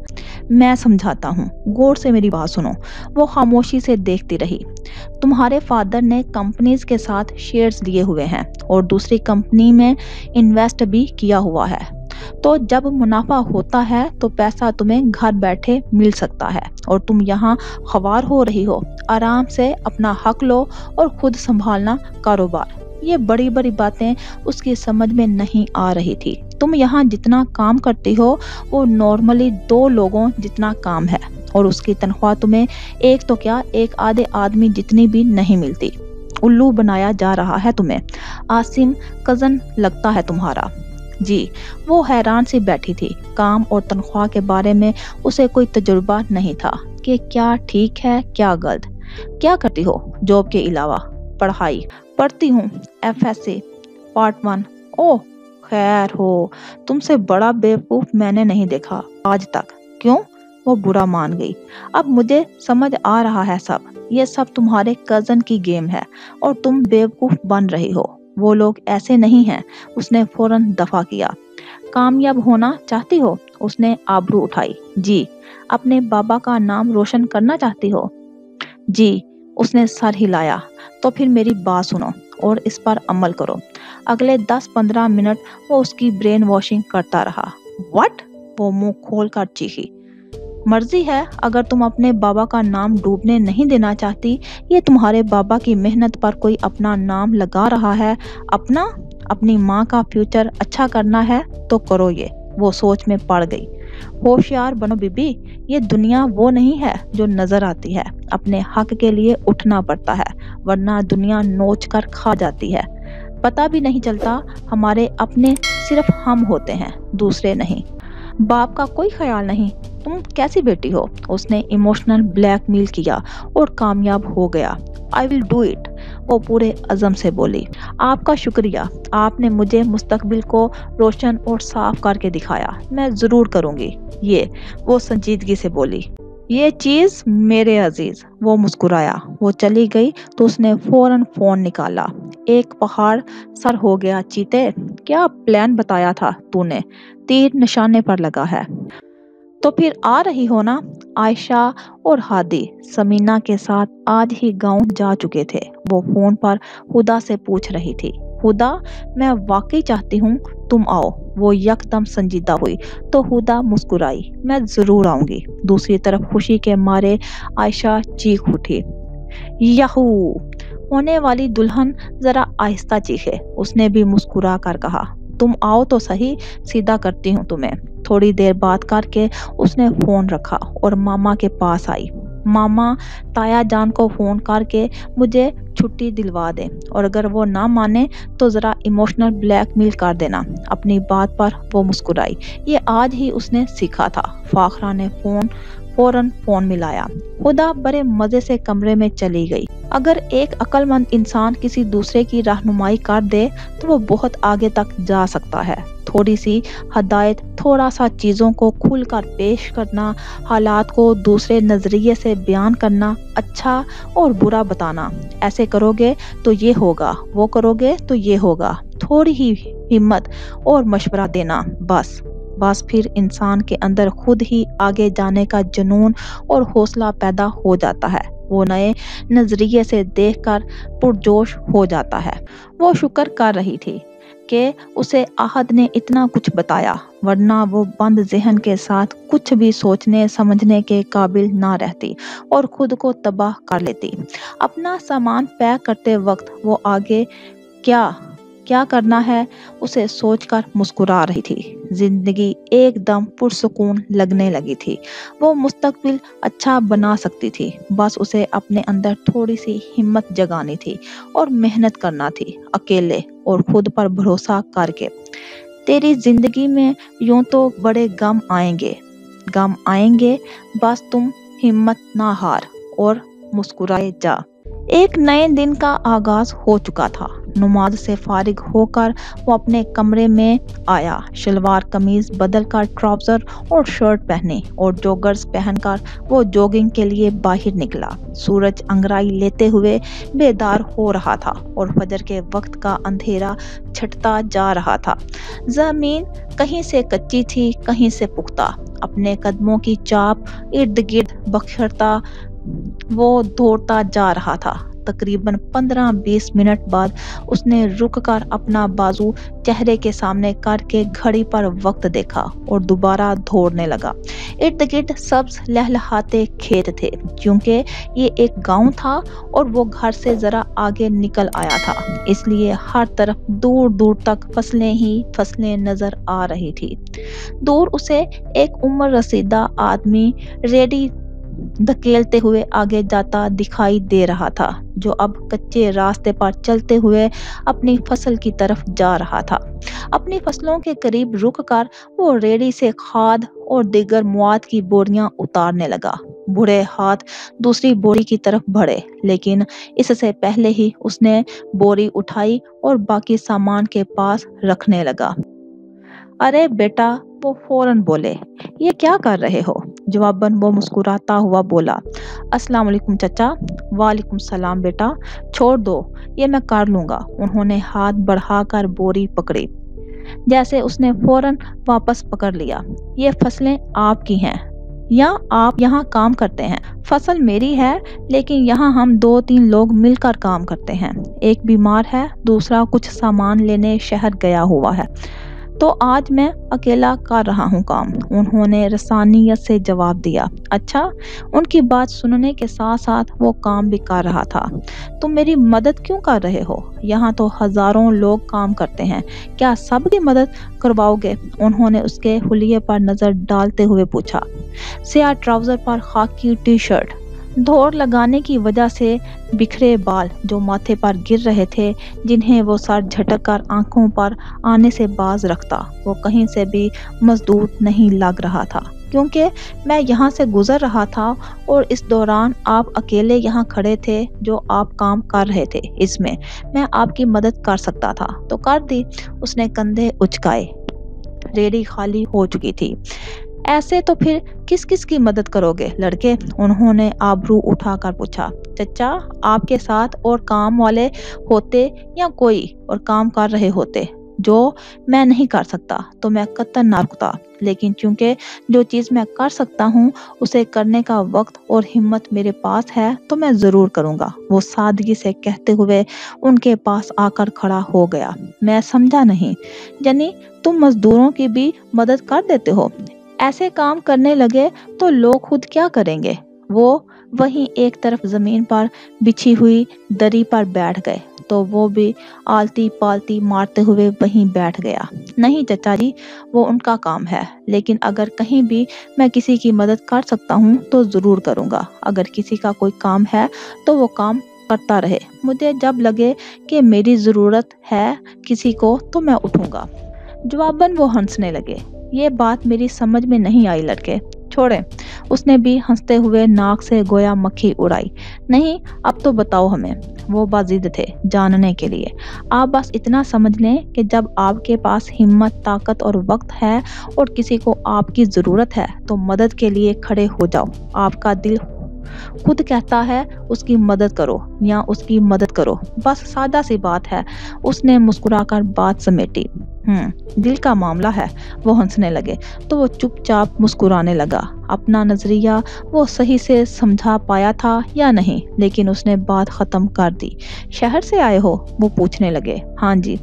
میں سمجھاتا ہوں، غور سے میری بات سنو۔ وہ خاموشی سے دیکھتی رہی۔ تمہارے فادر نے کمپنیز کے ساتھ شیئرز لیے ہوئے ہیں اور دوسری کمپنی میں انویسٹ بھی کیا ہوا ہے۔ تو جب منافع ہوتا ہے تو پیسہ تمہیں گھر بیٹھے مل سکتا ہے، اور تم یہاں خوار ہو رہی ہو۔ آرام سے اپنا حق لو اور خود سنبھالنا کاروبار۔ یہ بڑی بڑی باتیں اس کی سمجھ میں نہیں آ رہی تھی۔ تم یہاں جتنا کام کرتی ہو وہ نارملی 2 لوگوں جتنا کام ہے، اور اس کی تنخواہ تمہیں ایک تو کیا، ایک آدھے آدمی جتنی بھی نہیں ملتی۔ الو بنایا جا رہا ہے تمہیں۔ عاصم کزن لگتا ہے تمہارا۔ جی۔ وہ حیران سی بیٹھی تھی۔ کام اور تنخواہ کے بارے میں اسے کوئی تجربہ نہیں تھا کہ کیا ٹھیک ہے کیا غلط۔ کیا کرتی ہو جاب کے علاوہ؟ پڑھائی پڑھتی ہوں، FSC پارٹ 1۔ اوہ خیر ہو، تم سے بڑا بیوقوف میں نے نہیں دیکھا آج تک۔ کیوں؟ وہ برا مان گئی۔ اب مجھے سمجھ آ رہا ہے سب۔ یہ سب تمہارے کزن کی گیم ہے اور تم بیوقوف بن رہی ہو۔ وہ لوگ ایسے نہیں ہیں۔ اس نے فوراً دفاع کیا۔ کامیاب ہونا چاہتی ہو؟ اس نے آبرو اٹھائی۔ جی۔ اپنے بابا کا نام روشن کرنا چاہتی ہو؟ جی۔ اس نے سر ہلایا۔ تو پھر میری بات سنو اور اس پر عمل کرو۔ اگلے 10-15 منٹ وہ اس کی برین واشنگ کرتا رہا۔ واٹ؟ وہ منہ کھول کر چیخی۔ مرضی ہے، اگر تم اپنے بابا کا نام ڈوبنے نہیں دینا چاہتی۔ یہ تمہارے بابا کی محنت پر کوئی اپنا نام لگا رہا ہے۔ اپنی ماں کا فیوچر اچھا کرنا ہے تو کرو یہ۔ وہ سوچ میں پڑ گئی۔ ہوشیار بنو بی بی، یہ دنیا وہ نہیں ہے جو نظر آتی ہے۔ اپنے حق کے لیے اٹھنا پڑتا ہے، ورنہ دنیا نوچ کر کھا جاتی ہے۔ پتہ بھی نہیں چلتا ہمارے اپنے صرف ہم ہوتے ہیں، دوسرے نہیں۔ باپ کا کوئی خیال نہیں۔ تم کیسی بیٹی ہو؟ اس نے ایموشنل بلیک میل کیا اور کامیاب ہو گیا۔ I will do it، وہ پورے عزم سے بولی۔ آپ کا شکریہ، آپ نے مجھے مستقبل کو روشن اور صاف کر کے دکھایا۔ میں ضرور کروں گی یہ، وہ سنجیدگی سے بولی۔ یہ چیز میرے عزیز۔ وہ مسکرایا۔ وہ چلی گئی تو اس نے فوراً فون نکالا۔ ایک پہاڑ سر ہو گیا چیتے۔ کیا پلان بتایا تھا تو نے؟ تیر نشانے پر لگا ہے۔ تو پھر آ رہی ہو نا؟ عائشہ اور ہادی سمینہ کے ساتھ آج ہی گاؤں جا چکے تھے۔ وہ فون پر ہدا سے پوچھ رہی تھی۔ ہدا، میں واقعی چاہتی ہوں تم آؤ۔ وہ یکدم سنجیدہ ہوئی تو ہدا مسکرائی۔ میں ضرور آؤں گی۔ دوسری طرف خوشی کے مارے عائشہ چیخ اٹھی۔ یہو! ہونے والی دلہن ذرا آہستہ چیخے۔ اس نے بھی مسکرا کر کہا، تم آؤ تو صحیح، سیدھا کرتی ہوں تمہیں۔ تھوڑی دیر بات کر کے اس نے فون رکھا اور ماما کے پاس آئی۔ ماما، تایا جان کو فون کر کے مجھے چھٹی دلوا دیں، اور اگر وہ نہ مانے تو ذرا ایموشنل بلیک میل کر دینا۔ اپنی بات پر وہ مسکرائی۔ یہ آج ہی اس نے سیکھا تھا۔ فاخرہ نے فوراً فون ملایا۔ ہدا بڑے مزے سے کمرے میں چلی گئی۔ اگر ایک عقل مند انسان کسی دوسرے کی رہنمائی کر دے تو وہ بہت آگے تک جا سکتا ہے۔ تھوڑی سی ہدایت، تھوڑا سا چیزوں کو کھل کر پیش کرنا، حالات کو دوسرے نظریے سے بیان کرنا، اچھا اور برا بتانا۔ ایسے کرو گے تو یہ ہوگا، وہ کرو گے تو یہ ہوگا۔ تھوڑی ہی ہمت اور مشورہ دینا، بس پھر انسان کے اندر خود ہی آگے جانے کا جنون اور حوصلہ پیدا ہو جاتا ہے۔ وہ نئے نظریے سے دیکھ کر پرجوش ہو جاتا ہے۔ وہ شکر کر رہی تھی کہ اسے احد نے اتنا کچھ بتایا، ورنہ وہ بند ذہن کے ساتھ کچھ بھی سوچنے سمجھنے کے قابل نہ رہتی اور خود کو تباہ کر لیتی۔ اپنا سامان پیک کرتے وقت وہ آگے کیا کیا کرنا ہے اسے سوچ کر مسکرا رہی تھی۔ زندگی ایک دم پرسکون لگنے لگی تھی۔ وہ مستقبل اچھا بنا سکتی تھی، بس اسے اپنے اندر تھوڑی سی ہمت جگانی تھی اور محنت کرنا تھی، اکیلے اور خود پر بھروسہ کر کے۔ تیری زندگی میں یوں تو بڑے غم آئیں گے، بس تم ہمت نہ ہار اور مسکرائے جا۔ ایک نئے دن کا آغاز ہو چکا تھا۔ نماز سے فارغ ہو کر وہ اپنے کمرے میں آیا، شلوار قمیض بدل کر ٹراؤزر اور شرٹ پہنی اور جوگرز پہن کر وہ جوگنگ کے لیے باہر نکلا۔ سورج انگڑائی لیتے ہوئے بیدار ہو رہا تھا اور فجر کے وقت کا اندھیرا چھٹتا جا رہا تھا۔ زمین کہیں سے کچی تھی، کہیں سے پختہ۔ اپنے قدموں کی چاپ ارد گرد بکھرتا وہ دوڑتا جا رہا تھا۔ تقریباً 15-20 منٹ بعد اس نے رک کر اپنا بازو چہرے کے سامنے کر کے گھڑی پر وقت دیکھا اور دوبارہ دوڑنے لگا۔ ارد گرد سبز لہلہاتے کھیت تھے، کیونکہ یہ ایک گاؤں تھا اور وہ گھر سے ذرا آگے نکل آیا تھا، اس لیے ہر طرف دور دور تک فصلیں ہی فصلیں نظر آ رہی تھی۔ دور اسے ایک عمر رسیدہ آدمی ریڑھی دھکیلتے ہوئے آگے جاتا دکھائی دے رہا تھا، جو اب کچے راستے پر چلتے ہوئے اپنی فصل کی طرف جا رہا تھا۔ اپنی فصلوں کے قریب رک کر وہ ریڑھی سے کھاد اور دیگر مواد کی بوریاں اتارنے لگا۔ بوڑھے ہاتھ دوسری بوری کی طرف بڑھے، لیکن اس سے پہلے ہی اس نے بوری اٹھائی اور باقی سامان کے پاس رکھنے لگا۔ ارے بیٹا، وہ فوراً بولے، یہ کیا کر رہے ہو؟ جواباً وہ مسکراتا ہوا بولا، السلام علیکم چچا۔ وعلیکم السلام بیٹا، چھوڑ دو، یہ میں کر لوں گا۔ انہوں نے ہاتھ بڑھا کر بوری پکڑی، جیسے اس نے فوراً واپس پکڑ لیا۔ یہ فصلیں آپ کی ہیں یا آپ یہاں کام کرتے ہیں؟ فصل میری ہے، لیکن یہاں ہم 2-3 لوگ مل کر کام کرتے ہیں۔ ایک بیمار ہے، دوسرا کچھ سامان لینے شہر گیا ہوا ہے، تو آج میں اکیلا کر رہا ہوں کام۔ انہوں نے رسانیت سے جواب دیا۔ اچھا؟ ان کی بات سننے کے ساتھ ساتھ وہ کام بھی کر رہا تھا۔ تم میری مدد کیوں کر رہے ہو؟ یہاں تو ہزاروں لوگ کام کرتے ہیں، کیا سب کی مدد کرواؤ گے؟ انہوں نے اس کے حلیے پر نظر ڈالتے ہوئے پوچھا۔ سیاہ ٹراؤزر پر خاکی ٹی شرٹ، دوڑ لگانے کی وجہ سے بکھرے بال جو ماتھے پر گر رہے تھے، جنہیں وہ سر جھٹک کر آنکھوں پر آنے سے باز رکھتا۔ وہ کہیں سے بھی مزدور نہیں لگ رہا تھا، کیونکہ میں یہاں سے گزر رہا تھا اور اس دوران آپ اکیلے یہاں کھڑے تھے جو آپ کام کر رہے تھے۔ اس میں آپ کی مدد کر سکتا تھا تو کر دی۔ اس نے کندھے اچکائے، ریڑھی خالی ہو چکی تھی۔ ایسے تو پھر کس کس کی مدد کرو گے لڑکے؟ انہوں نے آبرو اٹھا کر پوچھا۔ چچا، آپ کے ساتھ اور کام والے ہوتے یا کوئی اور کام کر رہے ہوتے جو میں نہیں کر سکتا تو میں قطعاً نہ رکتا، لیکن چونکہ جو چیز میں کر سکتا ہوں اسے کرنے کا وقت اور ہمت میرے پاس ہے تو میں ضرور کروں گا، وہ سادگی سے کہتے ہوئے ان کے پاس آ کر کھڑا ہو گیا۔ میں سمجھا نہیں، یعنی تم مزدوروں کی بھی مدد کر دیتے ہو؟ ایسے کام کرنے لگے تو لوگ خود کیا کریں گے؟ وہ وہیں ایک طرف زمین پر بچھی ہوئی دری پر بیٹھ گئے تو وہ بھی آلتی پالتی مارتے ہوئے وہیں بیٹھ گیا۔ نہیں چچا جی، وہ ان کا کام ہے، لیکن اگر کہیں بھی میں کسی کی مدد کر سکتا ہوں تو ضرور کروں گا۔ اگر کسی کا کوئی کام ہے تو وہ کام کرتا رہے، مجھے جب لگے کہ میری ضرورت ہے کسی کو تو میں اٹھوں گا۔ جواباً وہ ہنسنے لگے۔ یہ بات میری سمجھ میں نہیں آئی لڑکے، چھوڑیں۔ اس نے بھی ہنستے ہوئے ناک سے گویا مکھی اڑائی۔ نہیں، اب تو بتاؤ ہمیں۔ وہ باضد تھے جاننے کے لیے۔ آپ بس اتنا سمجھ لیں کہ جب آپ کے پاس ہمت، طاقت اور وقت ہے اور کسی کو آپ کی ضرورت ہے تو مدد کے لیے کھڑے ہو جاؤ۔ آپ کا دل خود کہتا ہے اس کی مدد کرو یا اس کی مدد کرو، بس سادہ سی بات ہے۔ اس نے مسکرا کر بات سمیٹی۔ دل کا معاملہ ہے۔ وہ ہنسنے لگے تو وہ چپ چاپ مسکرانے لگا۔ اپنا نظریہ وہ صحیح سے سمجھا پایا تھا یا نہیں، لیکن اس نے بات ختم کر دی۔ شہر سے آئے ہو؟ وہ پوچھنے لگے۔ ہاں جی۔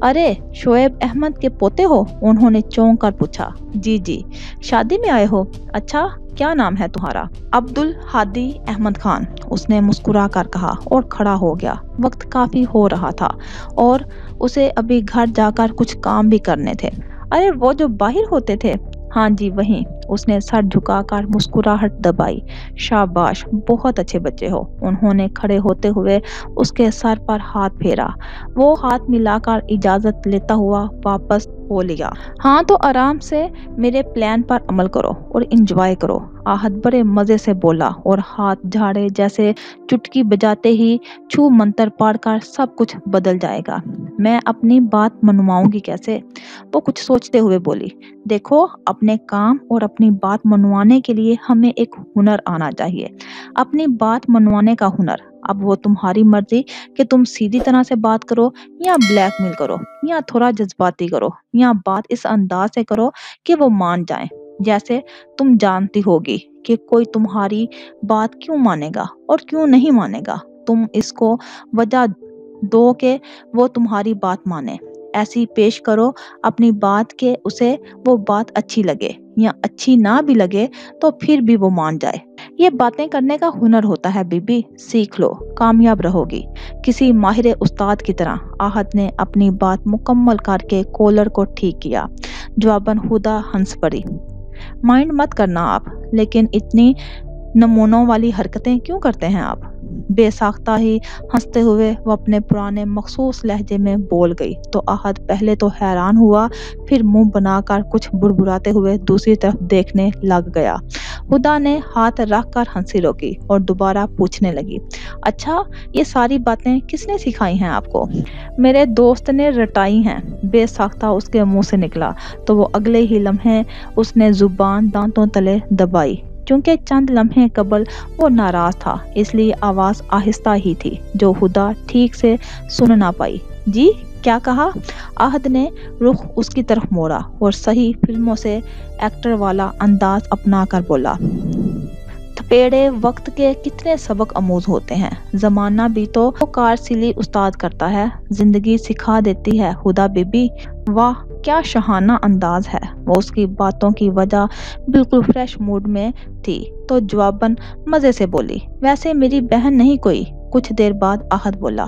ارے، شعیب احمد کے پوتے ہو؟ انہوں نے چونک کر پوچھا۔ جی جی۔ شادی میں آئے ہو؟ اچھا، क्या नाम है तुम्हारा? अब्दुल हादी अहमद खान, उसने मुस्कुरा कर कहा और खड़ा हो गया। वक्त काफी हो रहा था और उसे अभी घर जाकर कुछ काम भी करने थे। अरे वो जो बाहर होते थे? हाँ जी वहीं। उसने सर झुकाकर मुस्कुराहट दबाई। शाबाश, बहुत अच्छे बच्चे हो। उन्होंने खड़े होते हुए उसके सर पर हाथ फेरा। वो हाथ मिलाकर इजाजत लेता हुआ वापस हो लिया। हाँ तो आराम से मेरे प्लान पर अमल करो और एंजॉय करो। आहत बड़े मजे से बोला और हाथ झाड़े जैसे चुटकी बजाते ही छू मंतर पढ़कर सब कुछ बदल जाएगा। मैं अपनी बात मनवाऊंगी कैसे? वो कुछ सोचते हुए बोली। देखो, अपने काम और अपनी बात मनवाने के लिए हमें एक हुनर आना चाहिए। अपनी बात मनवाने का हुनर। अब वो तुम्हारी मर्जी कि तुम सीधी तरह से बात करो या ब्लैकमेल करो या थोड़ा जज्बाती करो या बात इस अंदाज से करो कि वो मान जाए। जैसे तुम जानती होगी कि कोई तुम्हारी बात क्यों मानेगा और क्यों नहीं मानेगा। तुम इसको वजह दो कि वो तुम्हारी बात माने। ऐसी पेश करो अपनी बात के उसे वो बात अच्छी लगे या अच्छी ना भी लगे तो फिर भी वो मान जाए। ये बातें करने का हुनर होता है बीबी, सीख लो, कामयाब रहोगी। किसी माहिर उस्ताद की तरह आहत ने अपनी बात मुकम्मल करके कॉलर को ठीक किया। जवाबन हुदा हंस पड़ी। माइंड मत करना आप, लेकिन इतनी नमूनों वाली हरकतें क्यों करते हैं आप? बेसाख्ता ही हंसते हुए वो अपने पुराने मखसूस लहजे में बोल गई तो आहत पहले तो हैरान हुआ, फिर मुंह बनाकर कुछ बुड़बुड़ाते हुए दूसरी तरफ देखने लग गया। हुदा ने हाथ रख कर हंसी रोकी और दोबारा पूछने लगी, अच्छा ये सारी बातें किसने सिखाई हैं आपको? मेरे दोस्त ने रटाई हैं, बेसाख्ता उसके मुंह से निकला तो वो अगले ही लम्हे उसने जुबान दांतों तले दबाई। क्योंकि चंद लम्हे कबल वो नाराज था, इसलिए आवाज आहिस्ता ही थी जो हुदा ठीक से सुन ना पाई। जी क्या कहा? आहद ने रुख उसकी तरफ मोड़ा और सही फिल्मों से एक्टर वाला अंदाज अपना कर बोला, थपेड़े वक्त के कितने सबक अमूज होते हैं। जमाना भी तो कार सिली उस्ताद करता है, जिंदगी सिखा देती है हुदा बीबी। वाह क्या शहाना अंदाज है। वो उसकी बातों की वजह बिल्कुल फ्रेश मूड में थी तो जवाबन मजे से बोली, वैसे मेरी बहन नहीं कोई। कुछ देर बाद आहद बोला,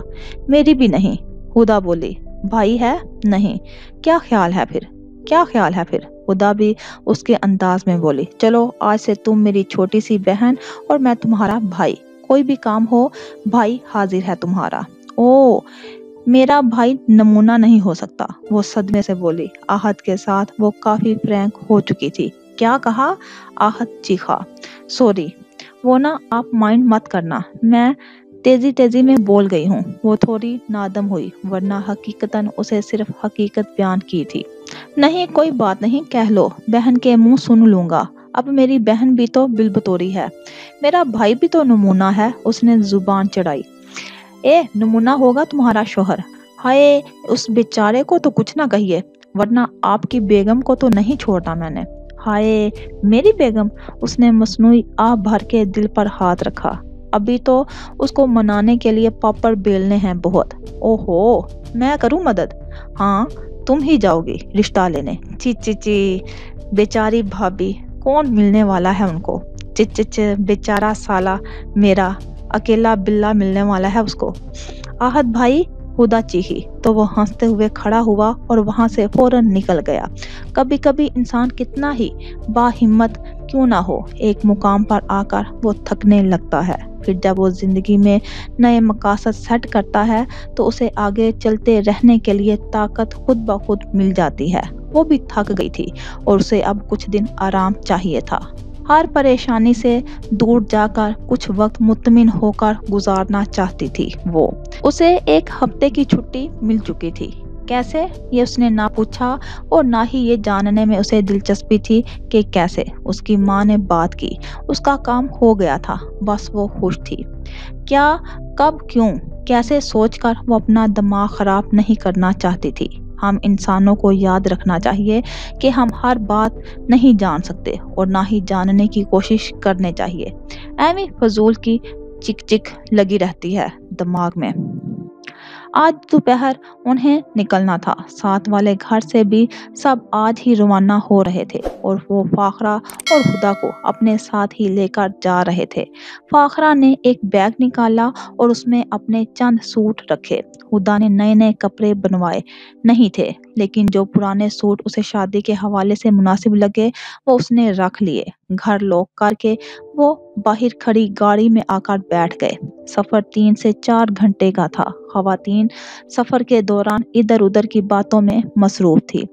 मेरी भी नहीं। हुदा बोली, भाई है? नहीं। क्या ख्याल है फिर? क्या ख्याल है फिर? हुदा भी उसके अंदाज में बोली, चलो आज से तुम मेरी छोटी सी बहन और मैं तुम्हारा भाई। कोई भी काम हो भाई हाजिर है तुम्हारा। ओ मेरा भाई नमूना नहीं हो सकता, वो सदमे से बोली। आहत के साथ वो काफी फ्रैंक हो चुकी थी। क्या कहा? आहत चीखा। सॉरी, वो ना आप माइंड मत करना, मैं तेजी तेजी में बोल गई हूँ। वो थोड़ी नादम हुई, वरना हकीकतन उसे सिर्फ हकीकत बयान की थी। नहीं कोई बात नहीं, कह लो, बहन के मुंह सुन लूंगा। अब मेरी बहन भी तो बिलबतोरी है, मेरा भाई भी तो नमूना है। उसने जुबान चढ़ाई। ए नमूना होगा तुम्हारा शोहर। हाय उस बेचारे को तो कुछ ना कहिए, वरना आपकी बेगम को तो नहीं छोड़ना मैंने। हाय मेरी बेगम? उसने मसनूई आह भर के दिल पर हाथ रखा। अभी तो उसको मनाने के लिए पापड़ बेलने हैं बहुत। ओहो मैं करूं मदद? हाँ तुम ही जाओगी रिश्ता लेने। ची ची ची, बेचारी भाभी, कौन मिलने वाला है उनको? ची ची ची, बेचारा साला मेरा अकेला बिल्ला मिलने वाला है उसको। आहत भाई, हुदा चीखी तो वो हंसते हुए खड़ा हुआ और वहां से फौरन निकल गया। कभी कभी इंसान कितना ही बाहिम्मत क्यों ना हो, एक मुकाम पर आकर वो थकने लगता है। फिर जब वो जिंदगी में नए मकासद सेट करता है तो उसे आगे चलते रहने के लिए ताकत खुद ब खुद मिल जाती है। वो भी थक गई थी और उसे अब कुछ दिन आराम चाहिए था। हर परेशानी से दूर जाकर कुछ वक्त मुतमिन होकर गुजारना चाहती थी वो। उसे एक हफ्ते की छुट्टी मिल चुकी थी। कैसे, ये उसने ना पूछा और ना ही ये जानने में उसे दिलचस्पी थी कि कैसे। उसकी माँ ने बात की, उसका काम हो गया था, बस वो खुश थी। क्या, कब, क्यों, कैसे सोचकर वो अपना दिमाग खराब नहीं करना चाहती थी। हम इंसानों को याद रखना चाहिए कि हम हर बात नहीं जान सकते और ना ही जानने की कोशिश करने चाहिए। ऐवी फजूल की चिक चिक लगी रहती है दिमाग में। आज दोपहर उन्हें निकलना था। साथ वाले घर से भी सब आज ही रवाना हो रहे थे और वो फाखरा और हुदा को अपने साथ ही लेकर जा रहे थे। फाखरा ने एक बैग निकाला और उसमें अपने चंद सूट रखे। हुदा ने नए नए कपड़े बनवाए नहीं थे, लेकिन जो पुराने सूट उसे शादी के हवाले से मुनासिब लगे वो उसने रख लिए। घर लॉक करके वो बाहर खड़ी गाड़ी में आकर बैठ गए। सफर 3 से 4 घंटे का था। खवातीन सफर के दौरान इधर उधर की बातों में मसरूफ थी।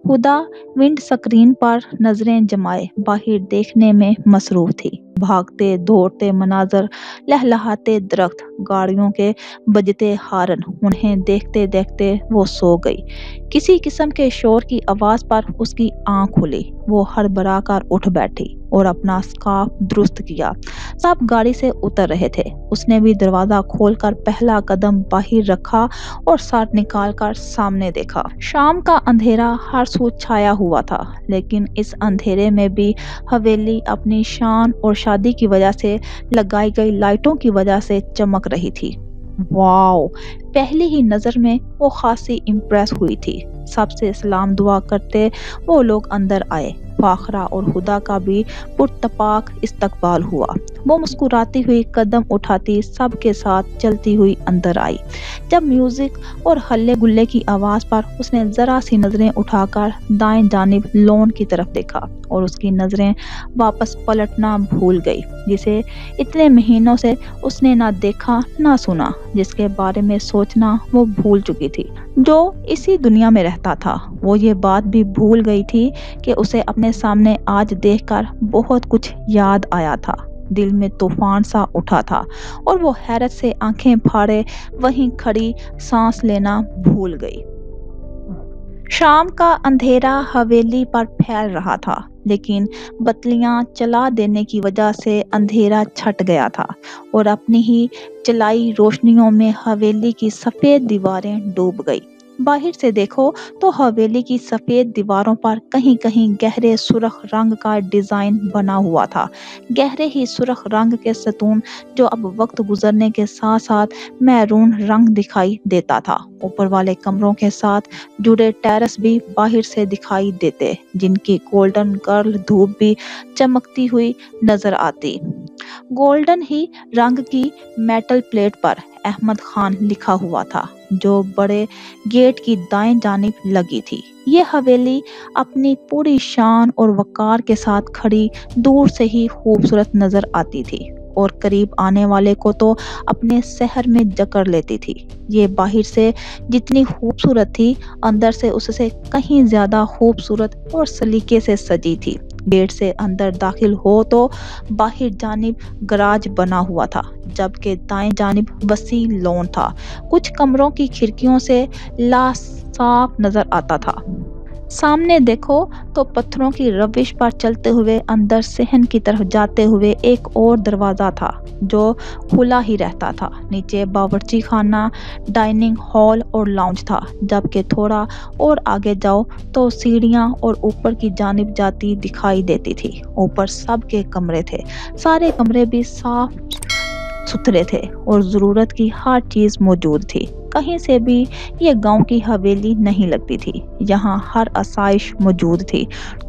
हुदा विंड स्क्रीन पर नजरें जमाए बाहर देखने में मसरूफ थी। भागते दौड़ते मनाजर, लहलहाते दरख्त, गाड़ियों के बजते हारन, उन्हें देखते देखते वो सो गई। किसी किस्म के शोर की आवाज पर उसकी आंख खुली। वो हड़बड़ा कर उठ बैठी और अपना स्कार्फ दुरुस्त किया। सब गाड़ी से उतर रहे थे। उसने भी दरवाजा खोलकर पहला कदम बाहर रखा और सर निकालकर सामने देखा। शाम का अंधेरा हर सू छाया हुआ था, लेकिन इस अंधेरे में भी हवेली अपनी शान और शादी की वजह से लगाई गई लाइटों की वजह से चमक रही थी। वाओ! पहली ही नजर में वो खासी इम्प्रेस हुई थी। सबसे सलाम दुआ करते वो लोग अंदर आए। फाखरा और हुदा का भी पुरतपाक इस्तकबाल हुआ। वो मुस्कुराती हुई कदम उठाती सबके साथ चलती हुई अंदर आई। जब म्यूजिक और हल्ले गुल्ले की आवाज पर उसने जरा सी नजरें उठाकर दाएं जानिब लॉन की तरफ देखा और उसकी नजरें वापस पलटना भूल गई, जिसे इतने महीनों से उसने ना देखा ना सुना, जिसके बारे में सोचना वो भूल चुकी थी, जो इसी दुनिया में रहता था। वो ये बात भी भूल गई थी कि उसे अपने सामने आज देखकर बहुत कुछ याद आया था। दिल में तूफान सा उठा था और वो हैरत से आंखें फाड़े वहीं खड़ी सांस लेना भूल गई। शाम का अंधेरा हवेली पर फैल रहा था, लेकिन बत्तियां चला देने की वजह से अंधेरा छट गया था और अपनी ही चलाई रोशनियों में हवेली की सफेद दीवारें डूब गई। बाहर से देखो तो हवेली की सफेद दीवारों पर कहीं कहीं गहरे सुर्ख रंग का डिजाइन बना हुआ था। गहरे ही सुर्ख रंग के सतून जो अब वक्त गुजरने के साथ साथ मैरून रंग दिखाई देता था। ऊपर वाले कमरों के साथ जुड़े टेरेस भी बाहर से दिखाई देते, जिनकी गोल्डन गर्ल धूप भी चमकती हुई नजर आती। गोल्डन ही रंग की मेटल प्लेट पर अहमद खान लिखा हुआ था, जो बड़े गेट की दाएं जानिब लगी थी। ये हवेली अपनी पूरी शान और वकार के साथ खड़ी दूर से ही खूबसूरत नजर आती थी और करीब आने वाले को तो अपने शहर में जकड़ लेती थी। ये बाहर से जितनी खूबसूरत थी, अंदर से उससे कहीं ज्यादा खूबसूरत और सलीके से सजी थी। गेट से अंदर दाखिल हो तो बाहर जानिब गराज बना हुआ था, जबकि दाएं जानिब वसी लॉन था। कुछ कमरों की खिड़कियों से ला साफ नजर आता था। सामने देखो तो पत्थरों की रविश पर चलते हुए अंदर सहन की तरफ जाते हुए एक और दरवाजा था, जो खुला ही रहता था। नीचे बावर्ची खाना, डाइनिंग हॉल और लाउंज था, जबकि थोड़ा और आगे जाओ तो सीढ़ियां और ऊपर की जानिब जाती दिखाई देती थी। ऊपर सबके कमरे थे। सारे कमरे भी साफ सुथरे थे और जरूरत की हर चीज मौजूद थी। कहीं से भी ये गांव की हवेली नहीं लगती थी। यहाँ हर आसाइश मौजूद थी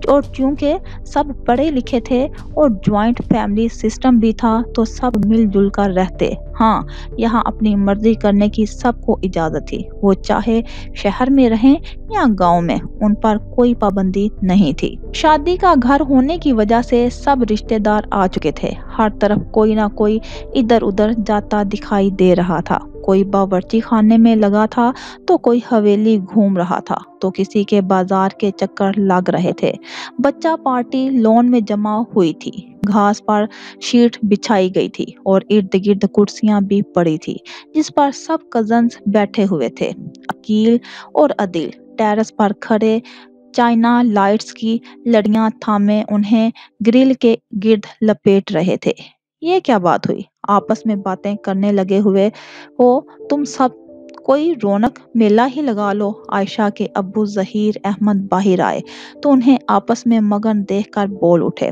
और क्योंकि सब पढ़े लिखे थे और ज्वाइंट फैमिली सिस्टम भी था, तो सब मिलजुल कर रहते। हाँ, यहाँ अपनी मर्जी करने की सबको इजाजत थी। वो चाहे शहर में रहें या गांव में, उन पर कोई पाबंदी नहीं थी। शादी का घर होने की वजह से सब रिश्तेदार आ चुके थे। हर तरफ कोई ना कोई इधर उधर जाता दिखाई दे रहा था। कोई बावर्ची खाने में लगा था तो कोई हवेली घूम रहा था, तो किसी के बाजार के चक्कर लग रहे थे। बच्चा पार्टी लॉन में जमा हुई थी। घास पर शीट बिछाई गई थी और इर्द गिर्द कुर्सियां भी पड़ी थी, जिस पर सब कजन्स बैठे हुए थे। अकील और अदिल टेरेस पर खड़े चाइना लाइट्स की लड़ियां थामे उन्हें ग्रिल के गिर्द लपेट रहे थे। ये क्या बात हुई? आपस में बातें करने लगे हुए हो तुम सब, कोई रौनक मेला ही लगा लो। आयशा के अब्बू जहीर अहमद बाहर आए तो उन्हें आपस में मगन देखकर बोल उठे।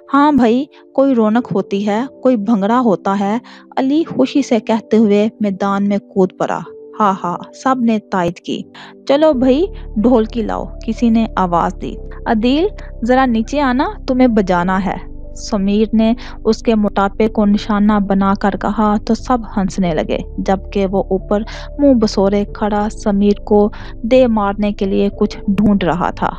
हाँ भाई, कोई रौनक होती है, कोई भंगड़ा होता है। अली खुशी से कहते हुए मैदान में कूद पड़ा। ہاں ہاں، سب نے تائید کی۔ چلو بھائی، ڈھولکی لاؤ، کسی نے آواز دی۔ عدیل، ذرا نیچے آنا، تمہیں بجانا ہے۔ سمیر نے اس کے موٹاپے کو نشانہ بنا کر کہا تو سب ہنسنے لگے، جبکہ وہ اوپر منہ بسورے کھڑا سمیر کو دے مارنے کے لیے کچھ ڈھونڈ رہا تھا۔